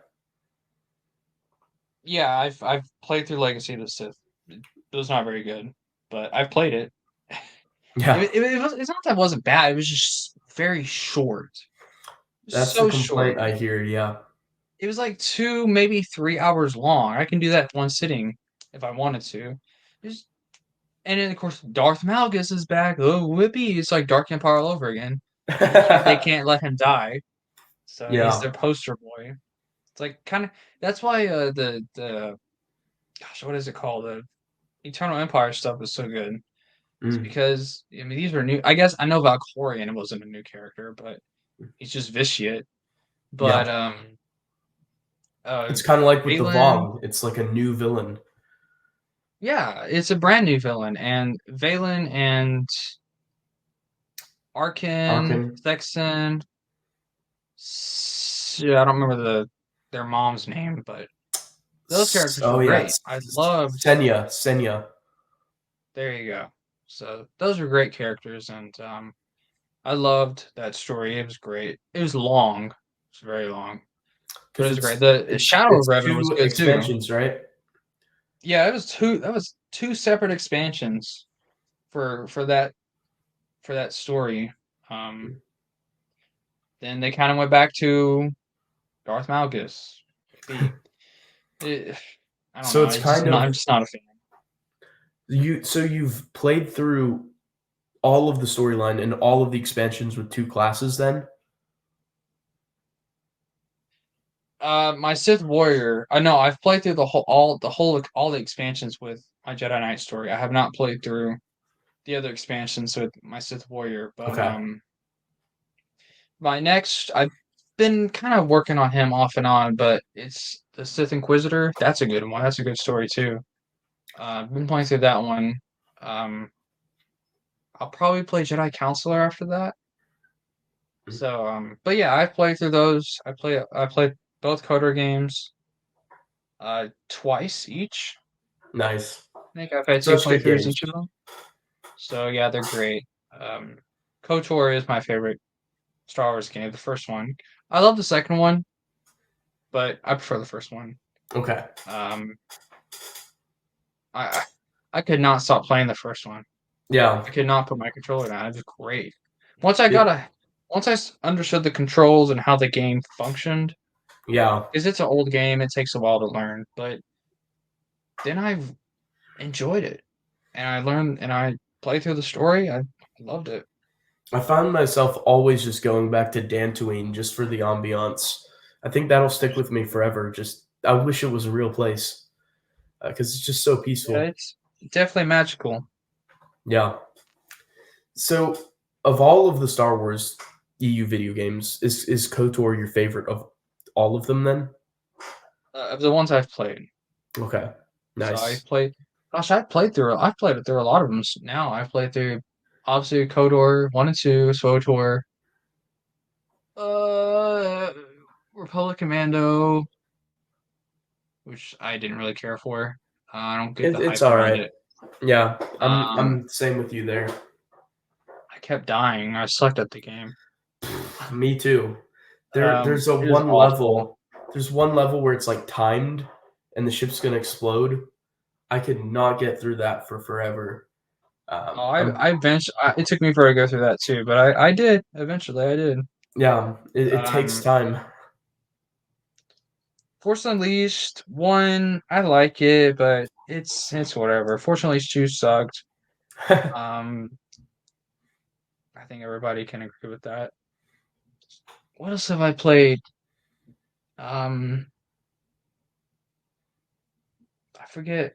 Yeah, I've played through Legacy of the Sith. It was not very good, but I've played it. Yeah, It's not that it wasn't bad. It was just very short. that's the So complaint short. I hear. Yeah, It was like 2, maybe 3 hours long. I can do that in one sitting if I wanted to. Just, and then of course Darth Malgus is back. Oh, whippy! It's like Dark Empire all over again. They can't let him die, so he's yeah. their poster boy. It's like kind of that's why the gosh, what is it called? The Eternal Empire stuff is so good. It's Mm, because I mean these were new. I guess I know Valkorion wasn't a new character, but he's just vitiate. But yeah. uh It's kind of like with the Valen, Vong. It's like a new villain. yeah, it's a brand new villain, and Valen and Arkin, Arkin. Thexan. Yeah, I don't remember their mom's name, but Those characters were Oh yeah, great. I loved. Senya. There you go. So those were great characters, and I loved that story. It was great. It was long. It's very long, but Because it was great. The Shadow of it's Revan was two good too. expansions, right? Yeah, it was two. That was two separate expansions for that story. Um, then they kind of went back to Darth Malgus. Maybe it, I don't So know. it's kind I'm of just not a fan. you've played through all of the storyline and all of the expansions with two classes then? My Sith Warrior. I know I've played through all the expansions with my Jedi Knight story. I have not played through the other expansions with my Sith Warrior, but Okay. my next I've been kind of working on him off and on, but it's the Sith Inquisitor. That's a good one. That's a good story too. I've been playing through that one. Um, I'll probably play Jedi Counselor after that. So, but yeah, I've played through those. I played both Coder games, twice each. Nice. I think I've had two Such good playthroughs games. each of them. So yeah, they're great. Um, KOTOR is my favorite Star Wars game, the first one. I love the second one, but I prefer the first one. Okay. Um, I I could not stop playing the first one. Yeah. I could not put my controller down. It was great. Once I got It, a once understood the controls and how the game functioned, yeah. because it's an old game, it takes a while to learn. But then I've enjoyed it, and I learned, and I played through the story. I loved it. I found myself always just going back to Dantooine just for the ambiance. I think that'll stick with me forever. Just I wish it was a real place because it's just so Yeah, peaceful. it's definitely magical. Yeah. So, of all of the Star Wars EU video games, is KOTOR your favorite of all of them? Then, Of the ones I've played, okay, so I nice. played. Gosh, I've played through a lot of them now. I've played through obviously KOTOR 1 and 2, SWOTOR, uh, Republic Commando, which I didn't really care for. I don't get the It's hype all around right. it. Yeah, Um, I'm same with you there. I kept dying. I sucked at the game. Me too. There's a It was one awful. level. There's one level where it's like timed, and the ship's gonna explode. I could not get through that for forever. Oh, I'm I eventually, it took me forever to go through that too, but I did eventually. I did. yeah. It takes Um, time. Force Unleashed one, I like it, but it's whatever. Force Unleashed 2 sucked. Um, I think everybody can agree with that. What else have I played? Um, I forget.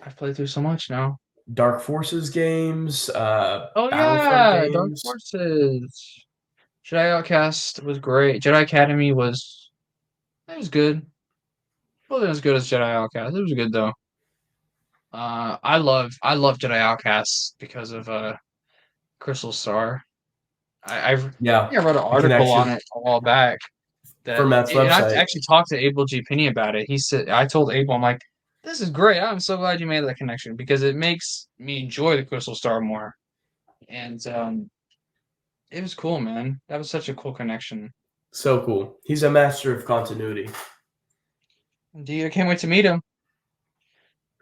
I've played through so much now. Dark Forces games, Oh Battlefront yeah, Dark games. Forces. Jedi Outcast was great. Jedi Academy was it was good. Wasn't as good as Jedi Outcast. It was good though. I love Jedi Outcast because of Crystal Star. Yeah, I wrote an the article on connection it a while back for that, Matt's and I've website. actually talked to Abel G. Penny about it. He said, I told Abel, I'm like, this is great. I'm so glad you made that connection because it makes me enjoy the Crystal Star more. And it was cool, man. That was such a cool connection. So cool. He's a master of continuity. Indeed, I can't wait to meet him.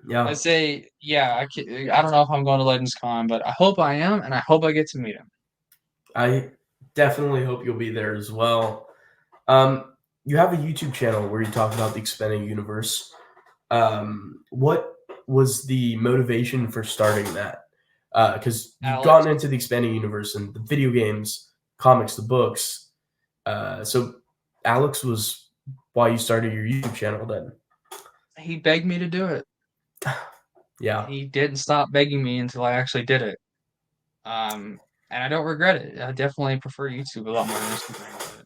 I Yeah, say, yeah, I don't know if I'm going to Legends Con, but I hope I am, and I hope I get to meet him. I definitely hope you'll be there as well. You have a YouTube channel where you talk about the expanding universe. What was the motivation for starting that? Because you've Alex, gotten into the expanding universe and the video games, comics, the books. So Alex was why you started your YouTube channel then. he begged me to do it. Yeah, He didn't stop begging me until I actually did it. Um, and I don't regret it. I definitely prefer YouTube a lot more than Instagram,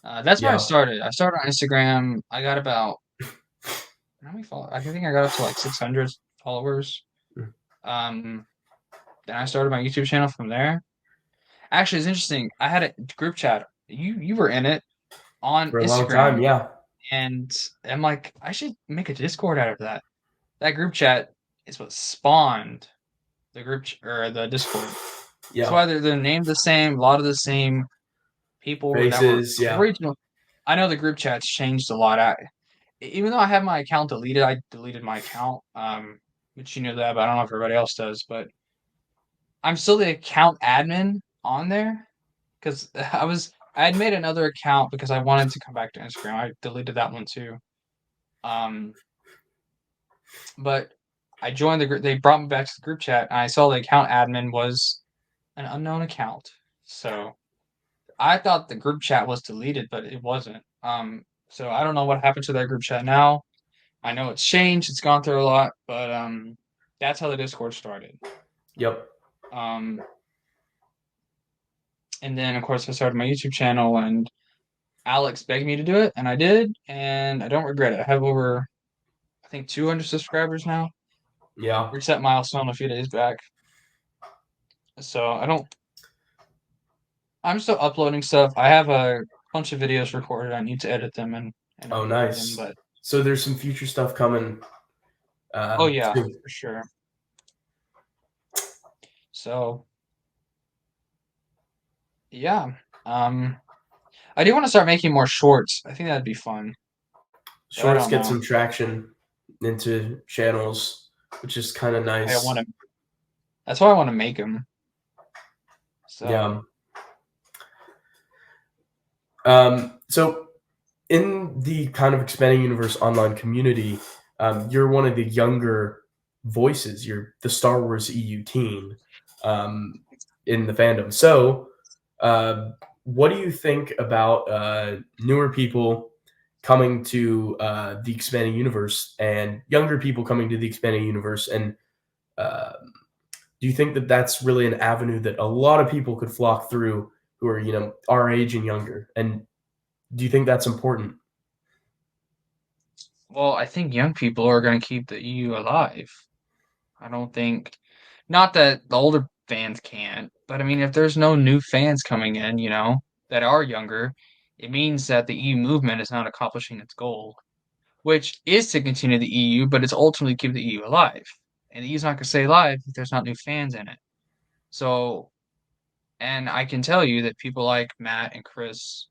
but that's where I yeah. started. I started on Instagram. I got about how many followers? I think I got up to like 600 followers. Um, then I started my YouTube channel from there. Actually, it's interesting. I had a group chat. You were in it on For a long time, Instagram, yeah. and I'm like, I should make a Discord out of that. That group chat is what spawned the or the Discord. That's Yeah. why they're named the same. A lot of the same people that were Faces. Yeah. original. I know the group chat's changed a lot. Even though I have my account deleted, I deleted my account. Which you know that, but I don't know if everybody else does. But I'm still the account admin on there because I had made another account because I wanted to come back to Instagram. I deleted that one too. Um, but I joined the group. They brought me back to the group chat, and I saw the account admin was an unknown account. So I thought the group chat was deleted, but it wasn't. So I don't know what happened to that group chat now. I know it's changed, it's gone through a lot, but that's how the Discord started. Yep. Um, and then of course I started my YouTube channel, and Alex begged me to do it, and I did, and I don't regret it. I have over, I think, 200 subscribers now. Yeah. Reached that milestone a few days back. So I'm still uploading stuff. I have a bunch of videos recorded. I need to edit them and Oh, upload them, nice. but So there's some future stuff coming oh yeah, too. for sure. So yeah. I do want to start making more shorts. I think that'd be fun, but I Shorts don't get know. some traction into channels, which is kind of I want nice. to. That's why I want to make them. So Yeah. So in the kind of expanding universe online community, you're one of the younger voices. You're the Star Wars EU teen um, in the fandom. So, uh, what do you think about newer people coming to the expanding universe and younger people coming to the expanding universe? And uh, do you think that that's really an avenue that a lot of people could flock through who are, our age and younger? And do you think that's important? well, I think young people are going to keep the EU alive. I don't think, not that the older fans can't, but I mean, if there's no new fans coming in, that are younger, it means that the EU movement is not accomplishing its goal, which is to continue the EU, but it's ultimately keep the EU alive. And the EU's not going to stay alive if there's not new fans in it. So, and I can tell you that people like Matt and Chris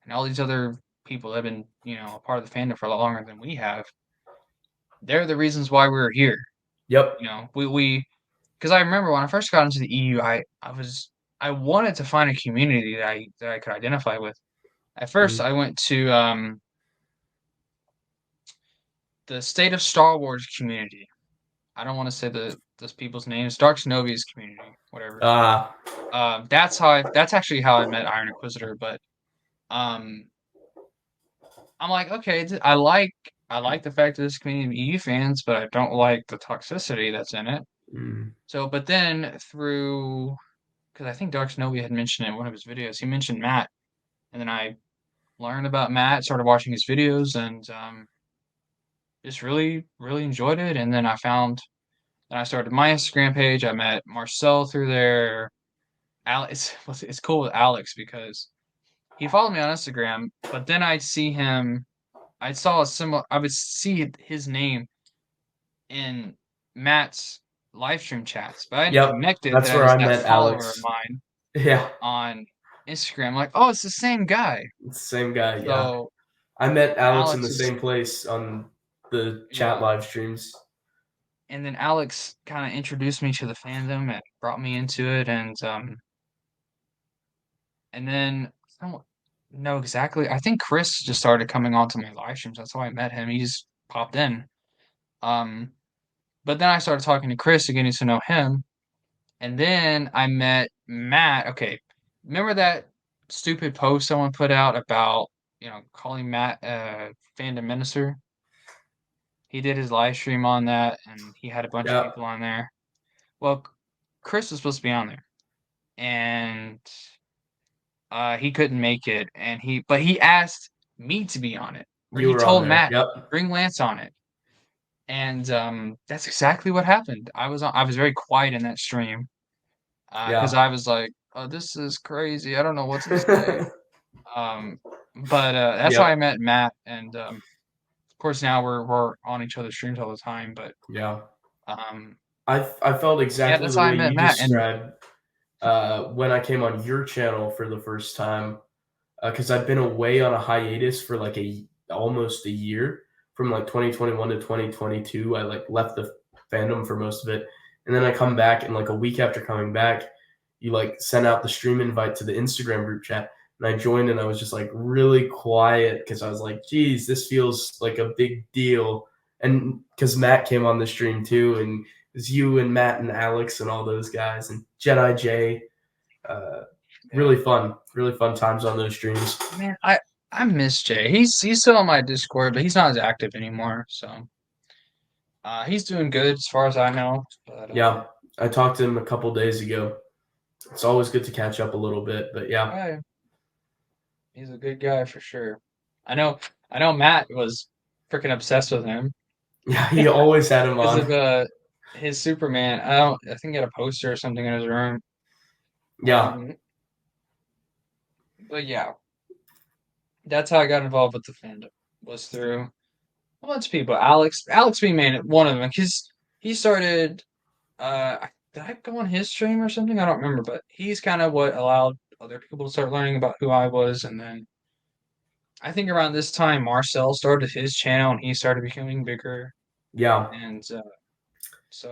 and all these other people that have been, a part of the fandom for a lot longer than we have, they're the reasons why we're here. Yep. We because I remember when I first got into the EU, I wanted to find a community that I could identify with. At first, Mhm. I went to the State of Star Wars community. I don't want to say those people's names. Dark Shinobi's community, whatever. Ah, That's actually how I met Iron Inquisitor. But um, I'm like, okay, I like the fact that this community of EU fans, but I don't like the toxicity that's in it. mm, So, but then through, because I think Dark Shinobi had mentioned it in one of his videos, he mentioned Matt, and then I learned about Matt, started watching his videos, and just really, really enjoyed it. And then then I started my Instagram page. I met Marcel through there. Alex, it's cool with Alex because he followed me on Instagram, but then I would see his name in Matt's live stream chats, but I hadn't yep. connected That's where as I that met follower of Alex. mine Yeah, on Instagram. Like, oh, it's the same guy. it's the same guy. Yeah, So, I met and Alex in Alex the is, same place on the chat yeah. live streams. And then Alex kind of introduced me to the fandom and brought me into it, and then I don't know exactly. I think Chris just started coming onto my live streams. That's how I met him. He just popped in. Um, but then I started talking to Chris and getting to know him, and then I met Matt. Okay, remember that stupid post someone put out about calling Matt a fandom minister? He did his live stream on that, and he had a bunch of Yeah, people on there. Well, Chris was supposed to be on there, and he couldn't make it, and he asked me to be on it, or you he were on told there. Matt, Yep. bring Lance on it, and that's exactly what happened. I was very quiet in that stream because Yeah. I was like, oh, this is crazy. I don't know what to say. Um, But that's how I Yep. met Matt, and of course now we're on each other's streams all the time. But Yeah. um, I felt yeah, exactly that's the how I way met you Matt, and described when I came on your channel for the first time, because I've been away on a hiatus for like almost a year from like 2021 to 2022. I like left the fandom for most of it, and then I come back, and like a week after coming back, you like sent out the stream invite to the Instagram group chat, and I joined, and I was just like really quiet because I was like, geez, this feels like a big deal, and because Matt came on the stream too, and it was you and Matt and Alex and all those guys and Jedi J. Uh, yeah, really fun times on those streams. man, I miss Jay. He's still on my Discord, but he's not as active anymore. So he's doing good as far as I know. But Yeah, I talked to him a couple days ago. It's always good to catch up a little bit, but yeah, yeah, he's a good guy for sure. I know I know Matt was freaking obsessed with him yeah, he always had him because on. of his Superman. I think he had a poster or something in his room. Yeah, Um, but yeah, that's how I got involved with the fandom was through a bunch of people. Alex being main one of them because he started. Did I go on his stream or something? I don't remember, but he's kind of what allowed other people to start learning about who I was, and then I think around this time Marcel started his channel and he started becoming bigger, yeah. and so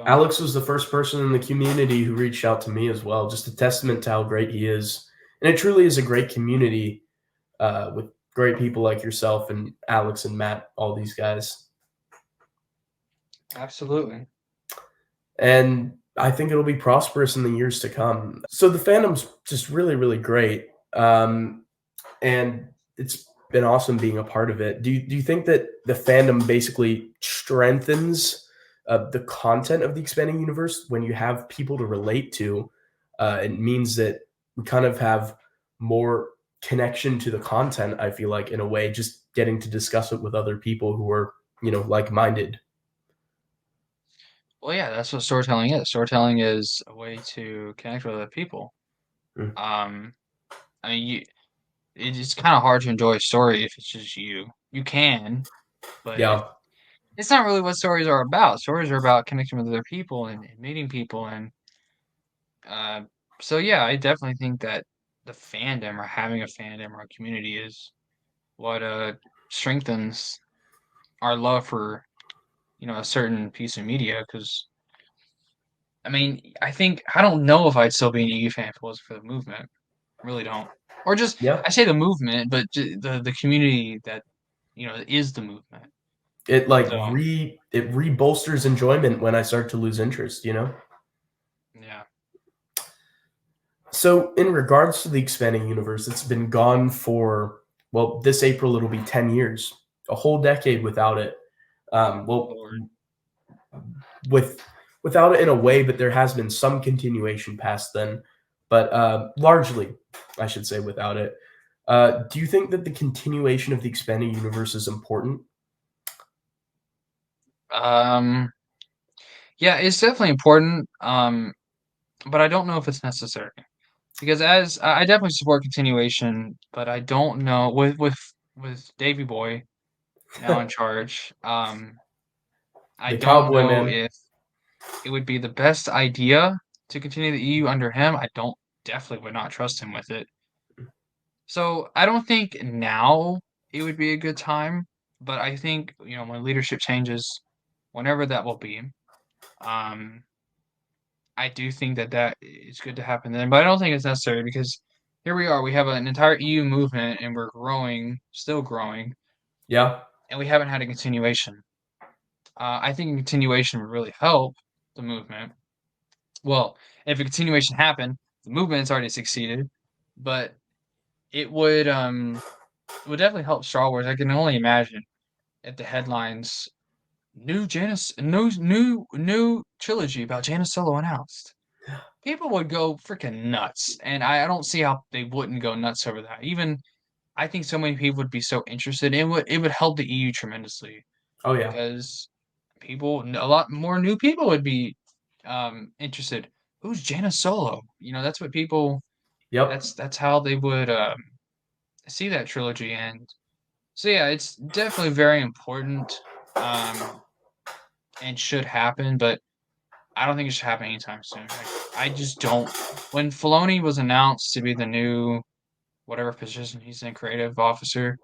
Alex was the first person in the community who reached out to me as well. Just a testament to how great he is, and it truly is a great community with great people like yourself and Alex and Matt, all these guys. absolutely. And I think it'll be prosperous in the years to come. So the fandom's just really, really great. And it's been awesome being a part of it. Do you think that the fandom basically strengthens the content of the expanding universe when you have people to relate to? It means that we kind of have more connection to the content. I feel like in a way, just getting to discuss it with other people who are like minded. Well, yeah, that's what storytelling is. Storytelling is a way to connect with other people. Mm. Um, I mean, it's kind of hard to enjoy a story if it's just you. You can, but Yeah, it's not really what stories are about. Stories are about connecting with other people and meeting people, and uh, so yeah, I definitely think that the fandom or having a fandom or a community is what strengthens our love for a certain piece of media. Because I mean, I don't know if I'd still be an EU fan if it wasn't for the movement. Really don't. Or just yeah. I say the movement, but the community that is the movement. It like So it re-bolsters enjoyment when I start to lose interest. yeah. So in regards to the expanding universe, it's been gone for, well, this April it'll be 10 years, a whole decade without it. Well, Lord. with without it in a way, but there has been some continuation past then, but largely, I should say, without it. Do you think that the continuation of the expanding universe is important? Um, yeah, it's definitely important. But I don't know if it's necessary because as I definitely support continuation, but I don't know with Davy Boy now in charge. I The don't Cowboy know Man. if it would be the best idea to continue the EU under him. I don't definitely would not trust him with it. So I don't think now it would be a good time, but I think when leadership changes, whenever that will be, um, I do think that that is good to happen then, but I don't think it's necessary because here we are. We have an entire EU movement, and we're growing, still growing, Yeah, and we haven't had a continuation. I think a continuation would really help the movement. Well, if a continuation happened, the movement's already succeeded, but it would it would definitely help Star Wars. I can only imagine if the headlines new trilogy about Jaina Solo announced. People would go freaking nuts, and I don't see how they wouldn't go nuts over that. Even I think so many people would be so interested. It would help the EU tremendously oh yeah, because a lot more new people would be interested. Who's Jaina Solo? That's what people. yep, That's how they would see that trilogy end. So yeah, it's definitely very important, um, and should happen, but I don't think it should happen anytime soon. Like, I just don't. When Filoni was announced to be the new whatever position he's in, creative officer,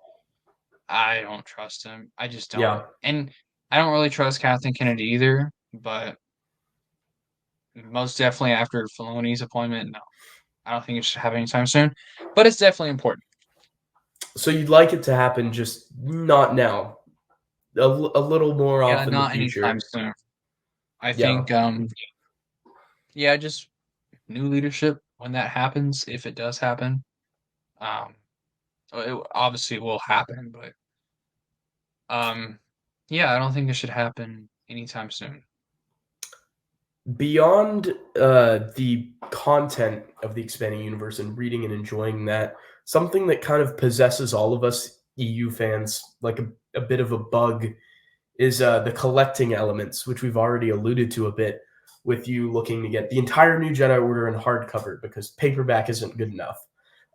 I don't trust him. I just don't. Yeah. And I don't really trust Kathleen Kennedy either, but most definitely after Filoni's appointment, no. I don't think it should happen anytime soon, but it's definitely important. So you'd like it to happen, just not now. A little more Yeah, off in the not anytime future. soon. I Yeah. think, yeah, just new leadership when that happens, if it does happen. Um, it obviously will happen, but um, yeah, I don't think it should happen anytime soon. Beyond the content of the expanding universe and reading and enjoying that, something that kind of possesses all of us EU fans like a bit of a bug is the collecting elements, which we've already alluded to a bit with you looking to get the entire New Jedi Order in hardcover because paperback isn't good enough.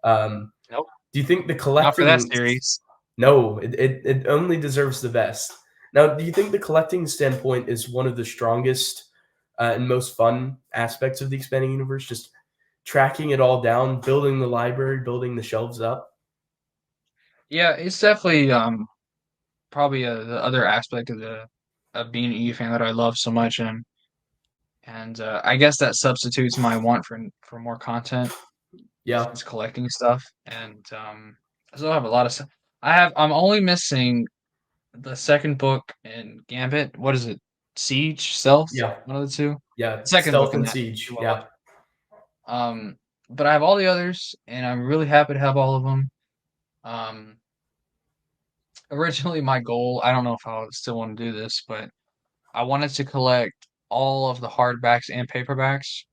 Um, Nope, do you think the not for that collecting? series. No, it only deserves the best. Now, do you think the collecting standpoint is one of the strongest and most fun aspects of the expanding universe? Just tracking it all down, building the library, building the shelves up. Yeah, it's definitely probably the other aspect of the of being an EU fan that I love so much, and I guess that substitutes my want for more content Yeah, is collecting stuff, and I still have a lot of stuff. I'm only missing the second book in Gambit. What is it? Siege, Stealth, yeah, one of the two. yeah. Second book Stealth in and that Siege. duology. Yeah, Um, but I have all the others, and I'm really happy to have all of them. Um, Originally my goal, I don't know if I still want to do this, but I wanted to collect all of the hardbacks and paperbacks,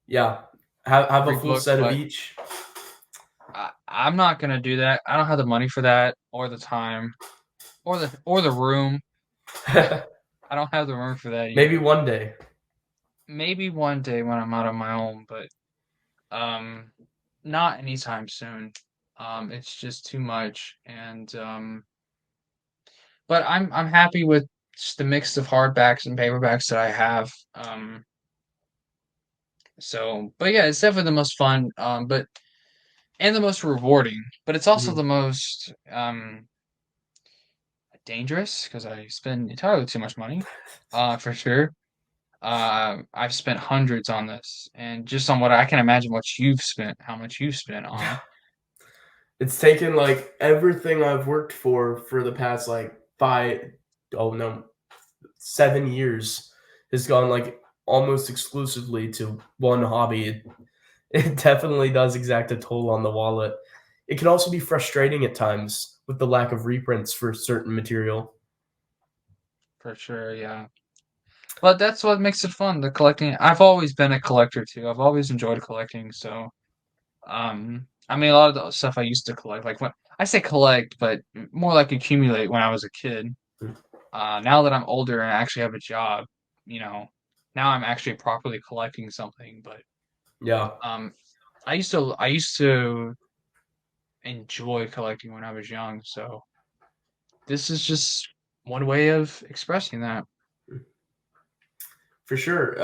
yeah. Have a every full book, set of but each. I'm not gonna do that. I don't have the money for that, or the time, or the room. I don't have the room for that Maybe either. one day. Maybe one day when I'm out on my own, but um, not anytime soon. It's just too much, and but I'm happy with just the mix of hardbacks and paperbacks that I have. So, but yeah, it's definitely the most fun, but and the most rewarding. But it's also Mhm. the most dangerous because I spend entirely too much money, for sure. I've spent hundreds on this, and just on what I can imagine what you've spent, how much you've spent on it. It's taken like everything I've worked for the past like five, oh no, 7 years has gone like almost exclusively to one hobby. It definitely does exact a toll on the wallet. It can also be frustrating at times with the lack of reprints for certain material. For sure, yeah. But that's what makes it fun, the collecting. I've always been a collector too. I've always enjoyed collecting, so I mean a lot of the stuff I used to collect, like when I say collect, but more like accumulate when I was a kid. Now that I'm older and I actually have a job, you know, now I'm actually properly collecting something, but Yeah, um I used to enjoy collecting when I was young, so this is just one way of expressing that. for sure.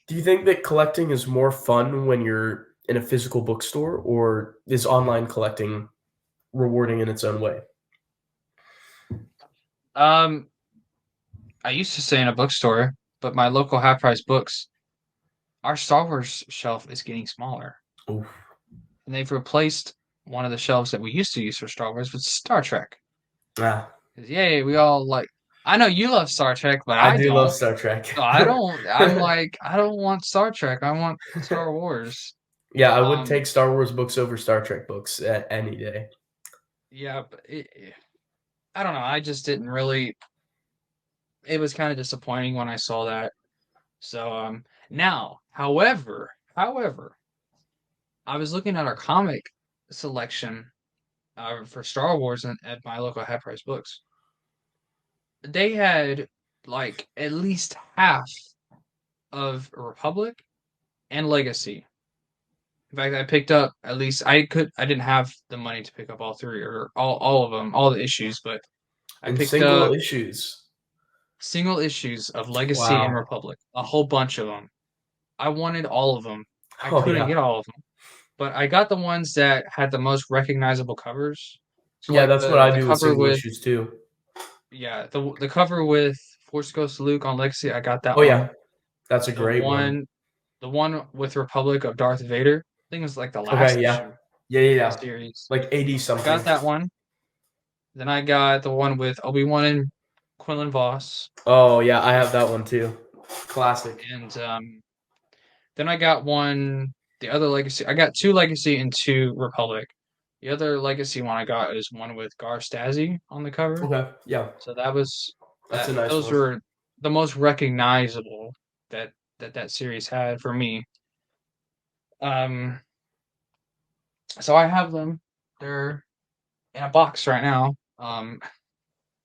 Do you think that collecting is more fun when you're in a physical bookstore, or is online collecting rewarding in its own way? Um I used to stay in a bookstore, but my local half price books, our Star Wars shelf is getting smaller. Oof. And they've replaced one of the shelves that we used to use for Star Wars with Star Trek. Ah, 'Cause, yay, we all like I know you love Star Trek, but I I do love don't. Star Trek. So I don't I'm like, I don't want Star Trek. I want Star Wars. Yeah, I would Um, take Star Wars books over Star Trek books any day. yeah, but I don't know. I just didn't really it was kind of disappointing when I saw that. So now, however, I was looking at our comic selection for Star Wars at my local half price books. They had like at least half of Republic and Legacy. In fact, I picked up at least I didn't have the money to pick up all three or all of them, all the issues, but I And picked single up issues. single issues of Legacy and Wow. Republic, a whole bunch of them. I wanted all of them. I Oh, couldn't yeah. get all of them, but I got the ones that had the most recognizable covers. So Yeah, like that's what the I the do with cover single with issues too. yeah, the cover with Force Ghost Luke on Legacy, I got that Oh, one. yeah. That's a The great one. one the one with Republic of Darth Vader, I think it was like the last Okay, yeah. issue Yeah, yeah, of the yeah. series. Like 80 I got something. that one. Then I got the one with Obi-Wan and Quinlan Voss, Oh, yeah, I have that one too. Classic. and then I got one the other Legacy. I got two Legacy and two Republic. The other Legacy one I got is one with Gar Stasi on the cover. Okay, yeah. So that was That's a that nice those one. were the most recognizable that series had for me. Um, so I have them. They're in a box right now.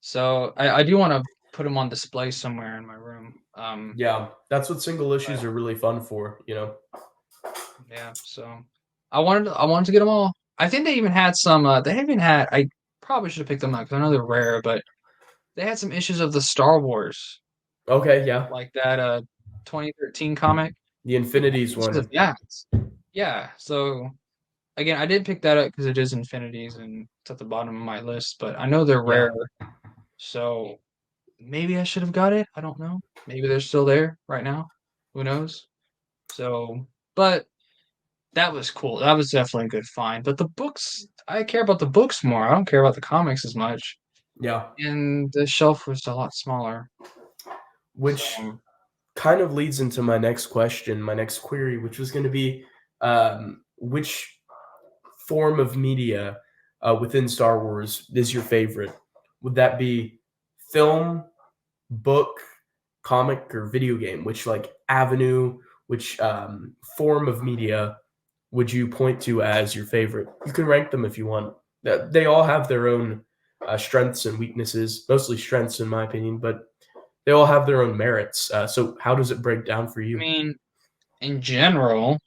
So I do want to put them on display somewhere in my room. Yeah, that's what single But issues are really fun for, you know? yeah, so I wanted to get them all. I think they even had some. They even had. I probably should have picked them up because I know they're rare, but they had some issues of the Star Wars, Okay, yeah. like that 2013 comic. The They had Infinities issues of one. that. Yeah. So again, I did pick that up because it is Infinities and it's at the bottom of my list, but I know they're rare, Yeah, so maybe I should have got it. I don't know. Maybe they're still there right now. Who knows? So, but that was cool. That was definitely a good find. But the books, I care about the books more. I don't care about the comics as much. yeah. And the shelf was a lot smaller. Which So, kind of leads into my next question, my next query, which was going to be which form of media within Star Wars is your favorite? Would that be film, book, comic, or video game? Which like avenue, which form of media would you point to as your favorite? You can rank them if you want. They all have their own strengths and weaknesses, mostly strengths in my opinion, but they all have their own merits. So how does it break down for I you? mean, in general,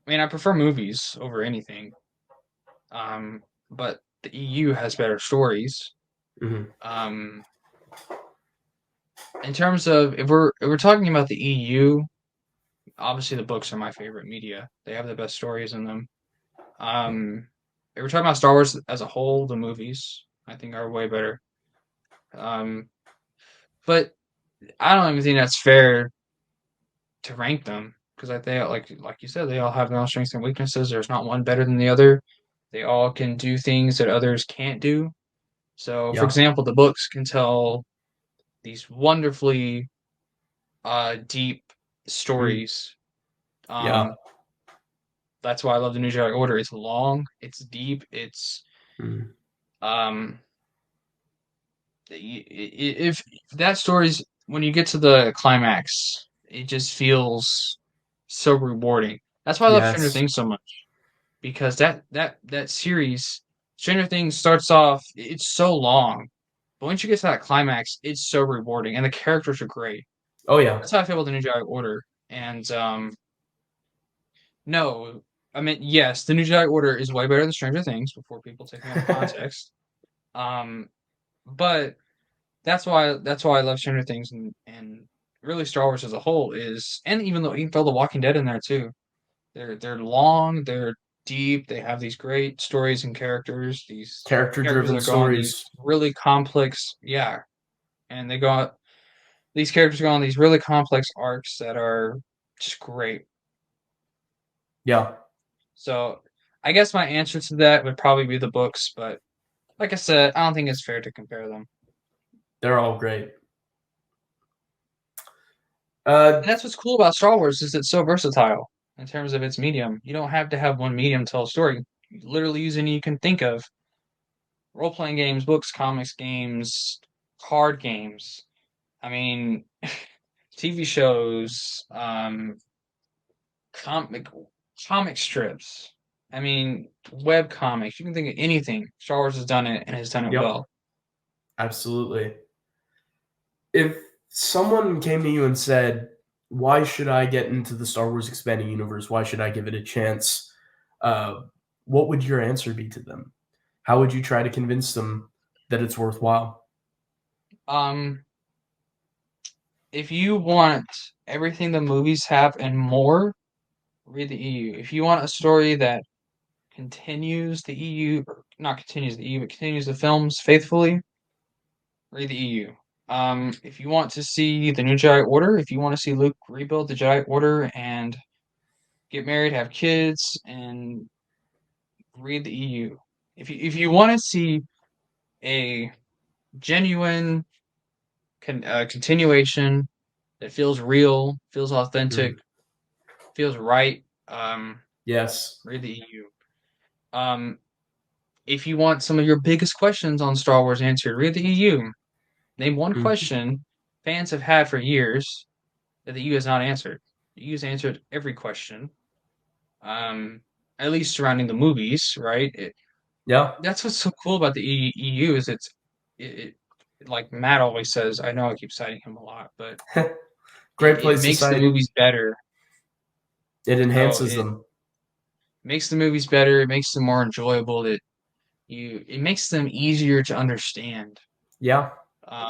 I mean, I prefer movies over anything. But the EU has better stories. Hmm. Um, in terms of if we're talking about the EU, obviously the books are my favorite media. They have the best stories in them. Um, if we're talking about Star Wars as a whole, the movies I think are way better. Um, but I don't even think that's fair to rank them because I think, like you said, they all have their own strengths and weaknesses. There's not one better than the other. They all can do things that others can't do. So, for Yeah. example, the books can tell these wonderfully deep Mm. stories. Yeah. Um, that's why I love the New Jedi Order. It's long, it's deep, it's Mm. um, if that story's when you get to the climax, it just feels so rewarding. That's why I love Stranger Yes. Things so much because that series, Stranger Things starts off, it's so long, but once you get to that climax, it's so rewarding, and the characters are great. Oh yeah. That's how I feel about the New Jedi Order. And no, I mean yes, the New Jedi Order is way better than Stranger Things before people take me out of context. Um, but that's why I love Stranger Things and really Star Wars as a whole is, and even though you can throw The Walking Dead in there too. They're long, they're deep, they have these great stories and characters. These Character characters driven that go on these stories. really complex, yeah, and these characters go on these really complex arcs that are just great. Yeah. So I guess my answer to that would probably be the books, but like I said, I don't think it's fair to compare them. They're all great. And Uh that's what's cool about Star Wars is it's so versatile in terms of its medium. You don't have to have one medium tell a story. You literally use any you can think of. Role-playing games, books, comics, games, card games. I mean, TV shows, comic comic strips. I mean, web comics. You can think of anything. Star Wars has done it and has done it yep. well. Absolutely. If someone came to you and said, why should I get into the Star Wars expanding universe? Why should I give it a chance? Uh, what would your answer be to them? How would you try to convince them that it's worthwhile? Um, if you want everything the movies have and more, read the EU. If you want a story that continues the EU, or not continues the EU, but continues the films faithfully, read the EU. If you want to see the new Jedi Order, if you want to see Luke rebuild the Jedi Order and get married, have kids, and read the EU. If you want to see a genuine continuation that feels real, feels authentic, Mm, feels right, yes. read the EU. Um, if you want some of your biggest questions on Star Wars answered, read the EU. Name one Mhm. question fans have had for years that the EU has not answered. The EU has answered every question, um, at least surrounding the movies, right? Yeah. That's what's so cool about the EU is it like Matt always says. I know I keep citing him a lot, but Great it place to makes the cite. movies better. It Oh, enhances it them. makes the movies better. It makes them more enjoyable. It makes them easier to understand. Yeah.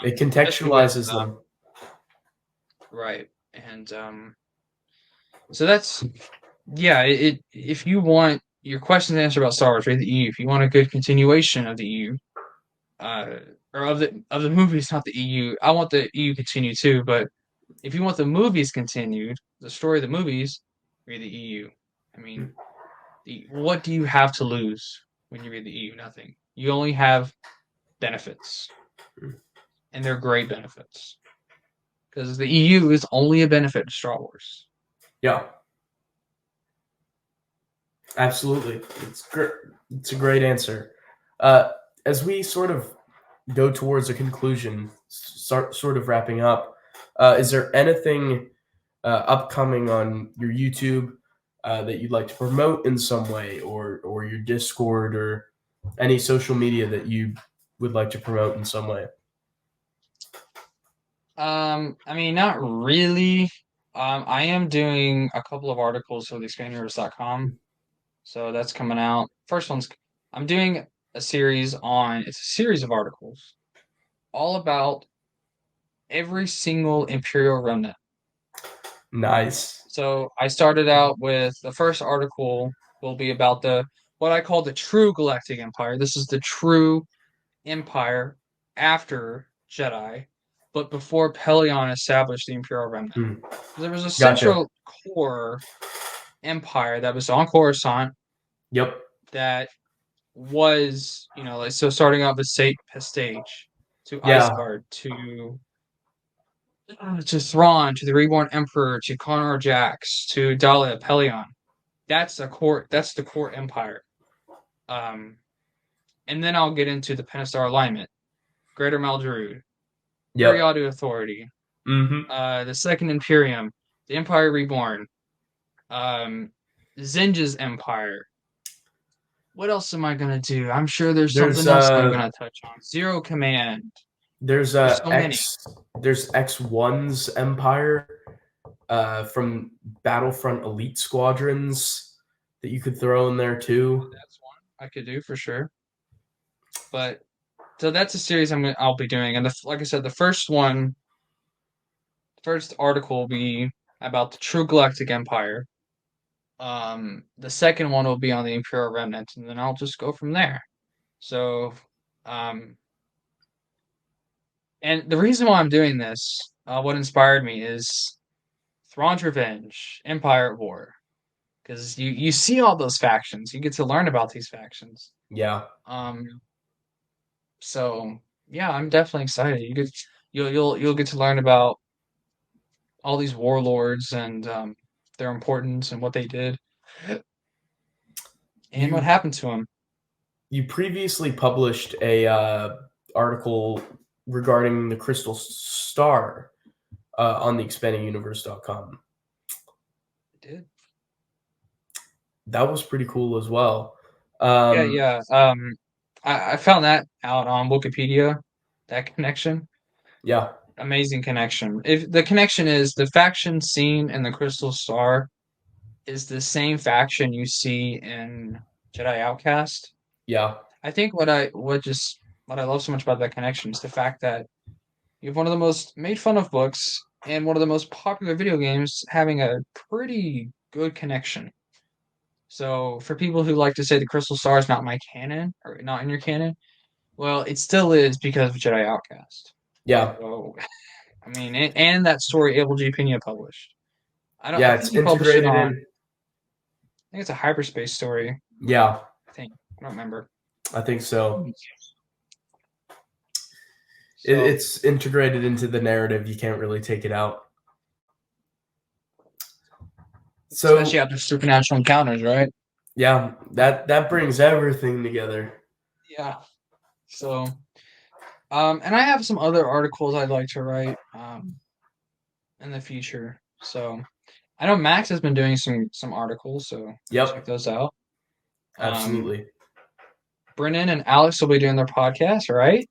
It Especially with contextualizes them. right and so that's yeah. If you want your questions answered about Star Wars, read the EU. If you want a good continuation of the EU, uh, or of the movies, not the EU. I want the EU continue too, but if you want the movies continued, the story of the movies, read the EU. I mean, what do you have to lose when you read the EU? Nothing. You only have benefits, and they're great benefits because the EU is only a benefit to Star Wars. Yeah, absolutely. It's great. It's a great answer. Uh, as we sort of go towards a conclusion, sort of wrapping up, is there anything upcoming on your YouTube that you'd like to promote in some way, or your Discord, or any social media that you would like to promote in some way? I mean, not really. I am doing a couple of articles for the expanduniverse.com, so that's coming out. First one's I'm doing it's a series of articles all about every single Imperial remnant. Nice. So I started out with the first article will be about the what I call the true Galactic Empire. This is the true empire after Jedi, but before Pelion established the Imperial remnant. Hmm. There was a Gotcha. central core empire that was on Coruscant Yep. that was, like so starting off with Sate Pestage to Yeah. Isengard to Thrawn to the Reborn Emperor to Conor Jax to Dala Pelion. That's the core empire. Um and then I'll get into the Pentastar alignment, Greater Maldarud, Yep. Ariadu Authority, Mm-hmm. the Second Imperium, the Empire Reborn, um Zenja's Empire. What else am I gonna do? I'm sure there's There's something else I'm gonna touch on. Zero Command. there's There's so many. There's X1's Empire from Battlefront Elite Squadrons that you could throw in there too. That's one I could do for sure. But so that's a series I'll be doing, and like I said, first article will be about the true Galactic Empire. The second one will be on the Imperial Remnant, and then I'll just go from there. So, um, and the reason why I'm doing this, what inspired me is Thrawn's Revenge, Empire at War, because you see all those factions, you get to learn about these factions. Yeah. Um, so yeah, I'm definitely excited. You'll get to learn about all these warlords and their importance and what they did and what You happened to them. you previously published a article regarding the Crystal Star on the expandinguniverse.com. Did. That was pretty cool as well. Yeah, Um, yeah. I found that out on Wikipedia, that connection. yeah. amazing connection. If the connection is the faction seen in the Crystal Star is the same faction you see in Jedi Outcast. Yeah. I think what I love so much about that connection is the fact that you have one of the most made fun of books and one of the most popular video games having a pretty good connection. So for people who like to say the Crystal Star is not my canon or not in your canon, well, it still is because of Jedi Outcast. Yeah. So I mean, and that story Abel G. Pena published. I don't. I Yeah, think it's he published it integrated on. in. I think it's a hyperspace story. Yeah, I think I don't remember. I think so. So It's integrated into the narrative. You can't really take it out. especially So after supernatural encounters, right? yeah, that brings everything together. Yeah. So and I have some other articles I'd like to write in the future. So I know Max has been doing some articles, so you can check Yep, those out. Um, absolutely. Brennan and Alex will be doing their podcast, right?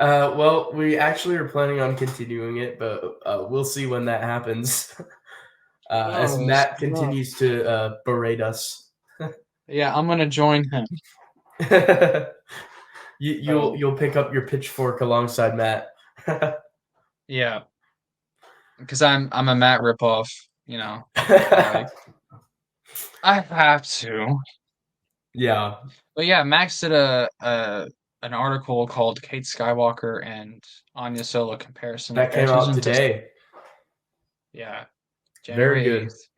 Well, we actually are planning on continuing it, but we'll see when that happens. Who As knows? Matt Who knows? continues to berate us. Yeah, I'm gonna join him. You'll So you'll pick up your pitchfork alongside Matt. yeah, because I'm a Matt ripoff, you know. So I have to. Yeah, But yeah, Max did a an article called Kate Skywalker and Anya Solo comparison of that came out Baptism to today. yeah, Very January good. 8th.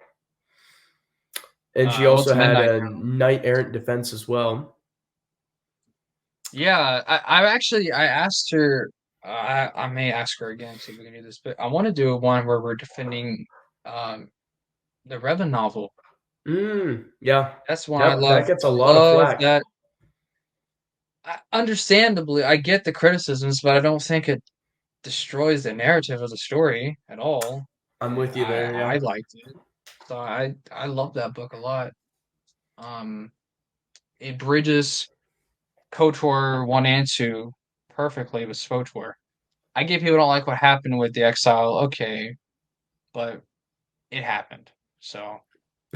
And she Well, also it's had midnight a now. knight errant defense as well. Yeah, I actually I asked her. I may ask her again, see if we can do this, but I want to do one where we're defending um the Revan novel. Yeah. That's one I Yep, love. that gets a I lot of love flack. that. Understandably, I get the criticisms, but I don't think it destroys the narrative of the story at all. I'm with you there, I yeah. liked it, so I love that book a lot. Um, it bridges KOTOR 1 and 2 perfectly with SWTOR. I get people don't like what happened with the exile, okay, but it happened. So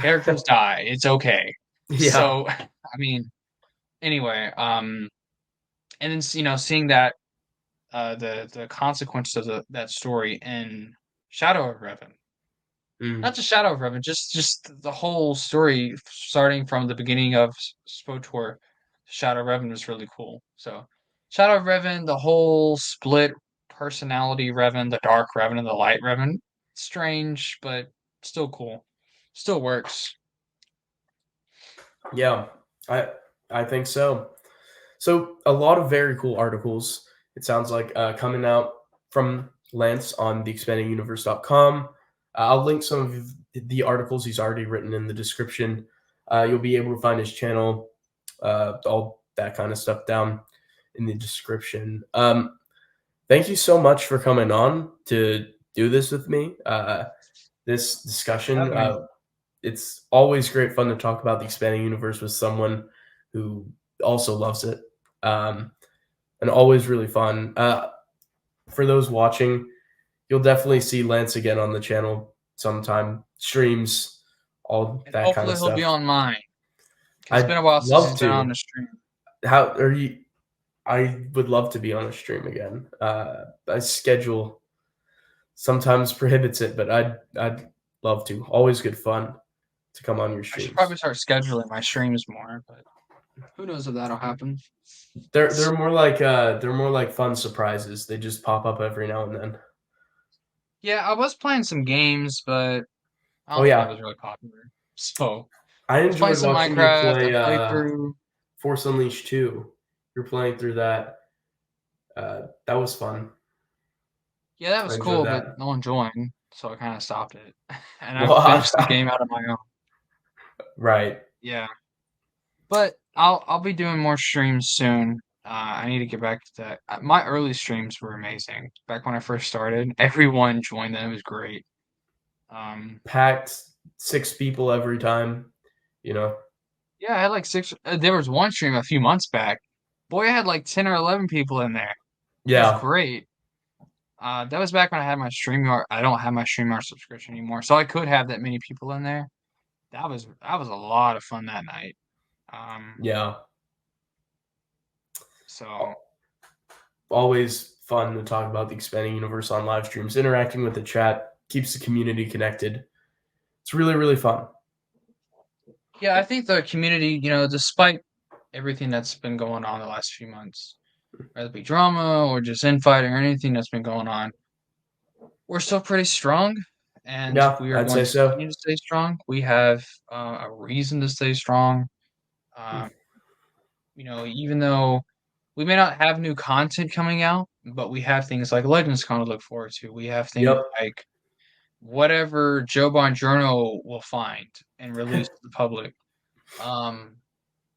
characters die. It's okay. Yeah. So I mean, anyway, and then seeing that the consequences of that story in Shadow of Revan. Mm. Not just Shadow of Revan, just the whole story starting from the beginning of SWTOR. Shadow of Revan was really cool. So Shadow of Revan, the whole split personality Revan, the dark Revan and the light Revan. Strange, but still cool. Still works. Yeah. I I think so. So a lot of very cool articles. It sounds like coming out from Lance on theexpandinguniverse.com. I'll link some of the articles he's already written in the description. You'll be able to find his channel, all that kind of stuff down in the description. Thank you so much for coming on to do this with me. This discussion. Having me. It's always great fun to talk about the expanding universe with someone who also loves it. Um, and always really fun. For those watching, you'll definitely see Lance again on the channel sometime. Streams, all And that kind hopefully of he'll be stuff. on mine. 'Cause it's been I'd a while since love he's been on to. the stream. How are you? I would love to be on a stream again. I schedule sometimes prohibits it, but I'd love to. Always good fun to come on your I should probably streams. start scheduling my streams more, but who knows if that'll happen. They're more like fun surprises. They just pop up every now and then. Yeah, I was playing some games, but I Oh don't think it yeah, was really popular. So, I I was playing enjoyed some watching you Minecraft. I play played through. Force Unleashed 2. You're playing through that. That was fun. Yeah, that I was enjoyed cool, but that. no one joined, so I kind of stopped it. And I Well, finished the game out of my own. right. Yeah, but I'll be doing more streams soon. I need to get back to that. My early streams were amazing. Back when I first started, everyone joined them. It was great. Um, Packed 6 people every time. You know. yeah, I had like six. There was one stream a few months back. Boy, I had like 10 or 11 people in there. It was Yeah. great. That was back when I had my StreamYard. I don't have my StreamYard subscription anymore, so I could have that many people in there. That was a lot of fun that night. Um, Yeah. so Always fun to talk about the expanding universe on live streams. Interacting with the chat keeps the community connected. It's really, really fun. yeah, I think the community, despite everything that's been going on the last few months, whether it be drama or just infighting or anything that's been going on, we're still pretty strong, and Yeah, we are I'd going say to so. continue to stay strong. We have a reason to stay strong. Um, even though we may not have new content coming out, but we have things like Legends Con to look forward to. We have things Yep. like whatever Joe Bongiorno will find and release to the public. Um,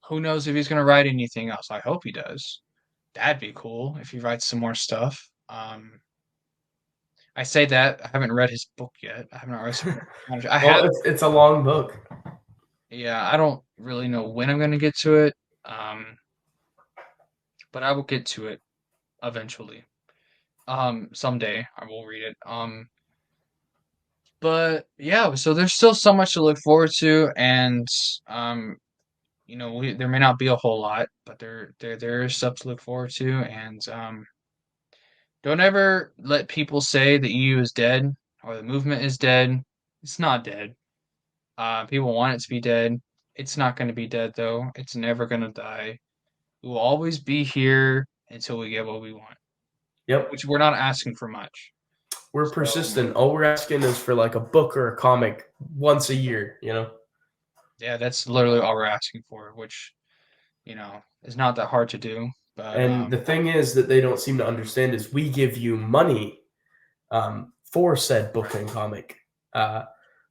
who knows if he's going to write anything else? I hope he does. That'd be cool if he writes some more stuff. I say that I haven't read his book yet. I have not read. I Well, have. it's a long book. Yeah, I don't really know when I'm going to get to it. Um, but I will get to it eventually. Someday I will read it. But yeah, so there's still so much to look forward to, and um, there may not be a whole lot, but there is stuff to look forward to, and don't ever let people say the EU is dead or the movement is dead. It's not dead. People want it to be dead. It's not going to be dead though. It's never going to die. We will always be here until we get what we want, Yep. which we're not asking for much. We're So persistent. All we're asking is for like a book or a comic once a year, you know? yeah, that's literally all we're asking for, which is not that hard to do. But And the thing is that they don't seem to understand is we give you money for said book and comic, uh,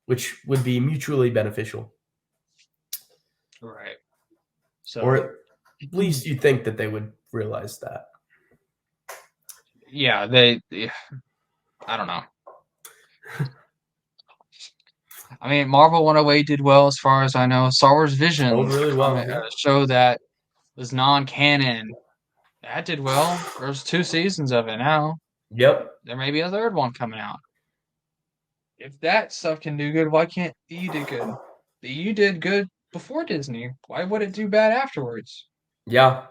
which would be mutually beneficial. right. Or So at least you think that they would realize that. yeah, I don't know. I mean, Marvel 108 did well as far as I know. Star Wars Sold Visions, really well. Yeah. show that was non-canon, that did well. There's 2 seasons of it now. Yep. There may be a third one coming out. If that stuff can do good, why can't the EU do good? The EU did good before Disney. Why would it do bad afterwards? Yeah.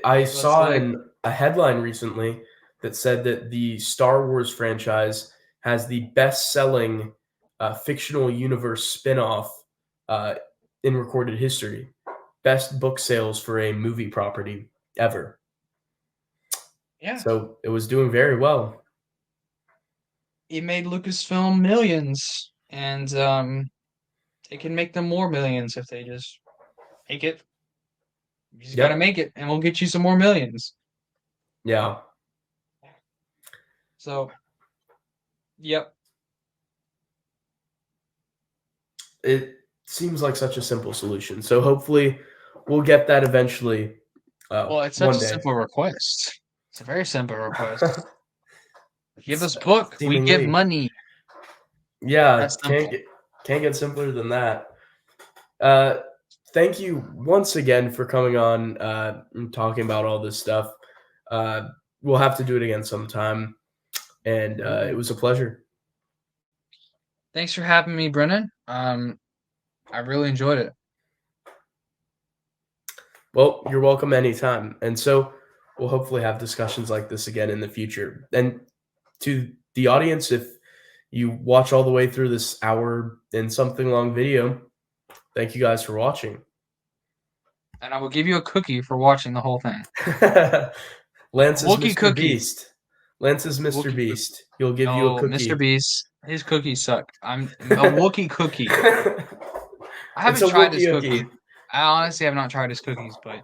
I So it's saw like, in a headline recently that said that the Star Wars franchise has the best-selling fictional universe spin-off uh, in recorded history. Best book sales for a movie property ever. yeah, So it was doing very well. it made Lucasfilm millions, and it can make them more millions if they just make it. You just gotta Yep. make it, and we'll get you some more millions. Yeah. So, yep. It seems like such a simple solution. So hopefully we'll get that eventually Well, it's such one a day. simple request. It's a very simple request. Give us book, we give Seemingly. money. Yeah, That's simple. can't get simpler than that. Uh, thank you once again for coming on and talking about all this stuff. We'll have to do it again sometime, and it was a pleasure. Thanks for having me, Brennan. I really enjoyed it. Well, you're welcome anytime, and so we'll hopefully have discussions like this again in the future. And to the audience, if you watch all the way through this hour and something long video, thank you guys for watching. And I will give you a cookie for watching the whole thing. Lance is Wookie Mr. cookie. Beast. Lance is Mr. Wookie cookie. Beast. He'll give you a No, Mr. cookie. Beast, his cookies suck. I'm a Wookie cookie. I It's haven't a tried his Wookiee cookies. cookie. I honestly have not tried his cookies, but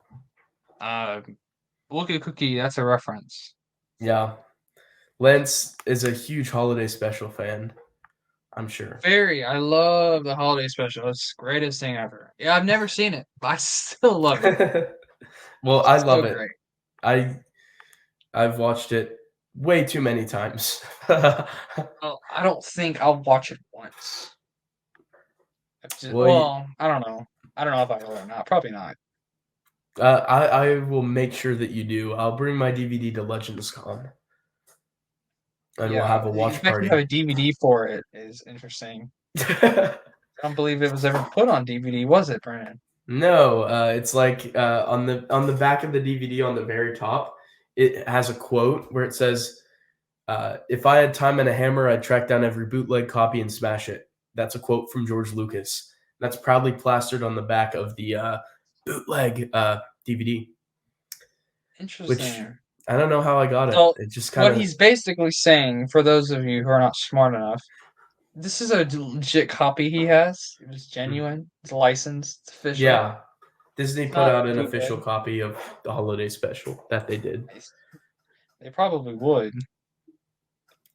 Wookie cookie, that's a reference. Yeah. Lance is a huge holiday special fan, I'm sure. Very. I love the holiday special. It's the greatest thing ever. Yeah, I've never seen it, but I still love it. Well, I It's so love it. great. I've watched it way too many times. Well, I don't think I'll watch it once. Well, I don't know. I don't know if I will or not. Probably not. I will make sure that you do. I'll bring my DVD to Legends Con. and we'll Yeah, have a the watch fact you have party. a DVD for it is interesting. I don't believe it was ever put on DVD, was it, Brandon? No, it's like on the back of the DVD on the very top, it has a quote where it says, "If I had time and a hammer, I'd track down every bootleg copy and smash it." That's a quote from George Lucas. That's proudly plastered on the back of the bootleg DVD, which Interesting. I don't know how I got it. So, It just kind what of he's basically saying, for those of you who are not smart enough, this is a legit copy he has. It was genuine. It's licensed. It's official. yeah. Disney It's put not out an official bootleg. copy of the holiday special that they did. They probably would.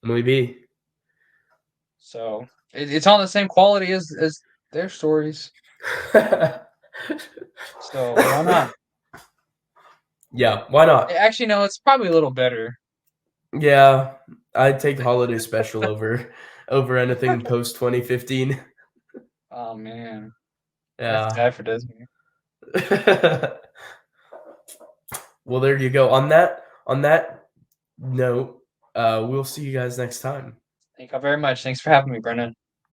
Maybe. So it's on the same quality as their stories. So why not? Yeah, why not? Actually, no, it's probably a little better. Yeah, I'd take holiday special over anything post 2015. Oh man, that's Yeah. sad for Disney. Well, there you go. On that note, we'll see you guys next time. Thank you very much. Thanks for having me, Brendan.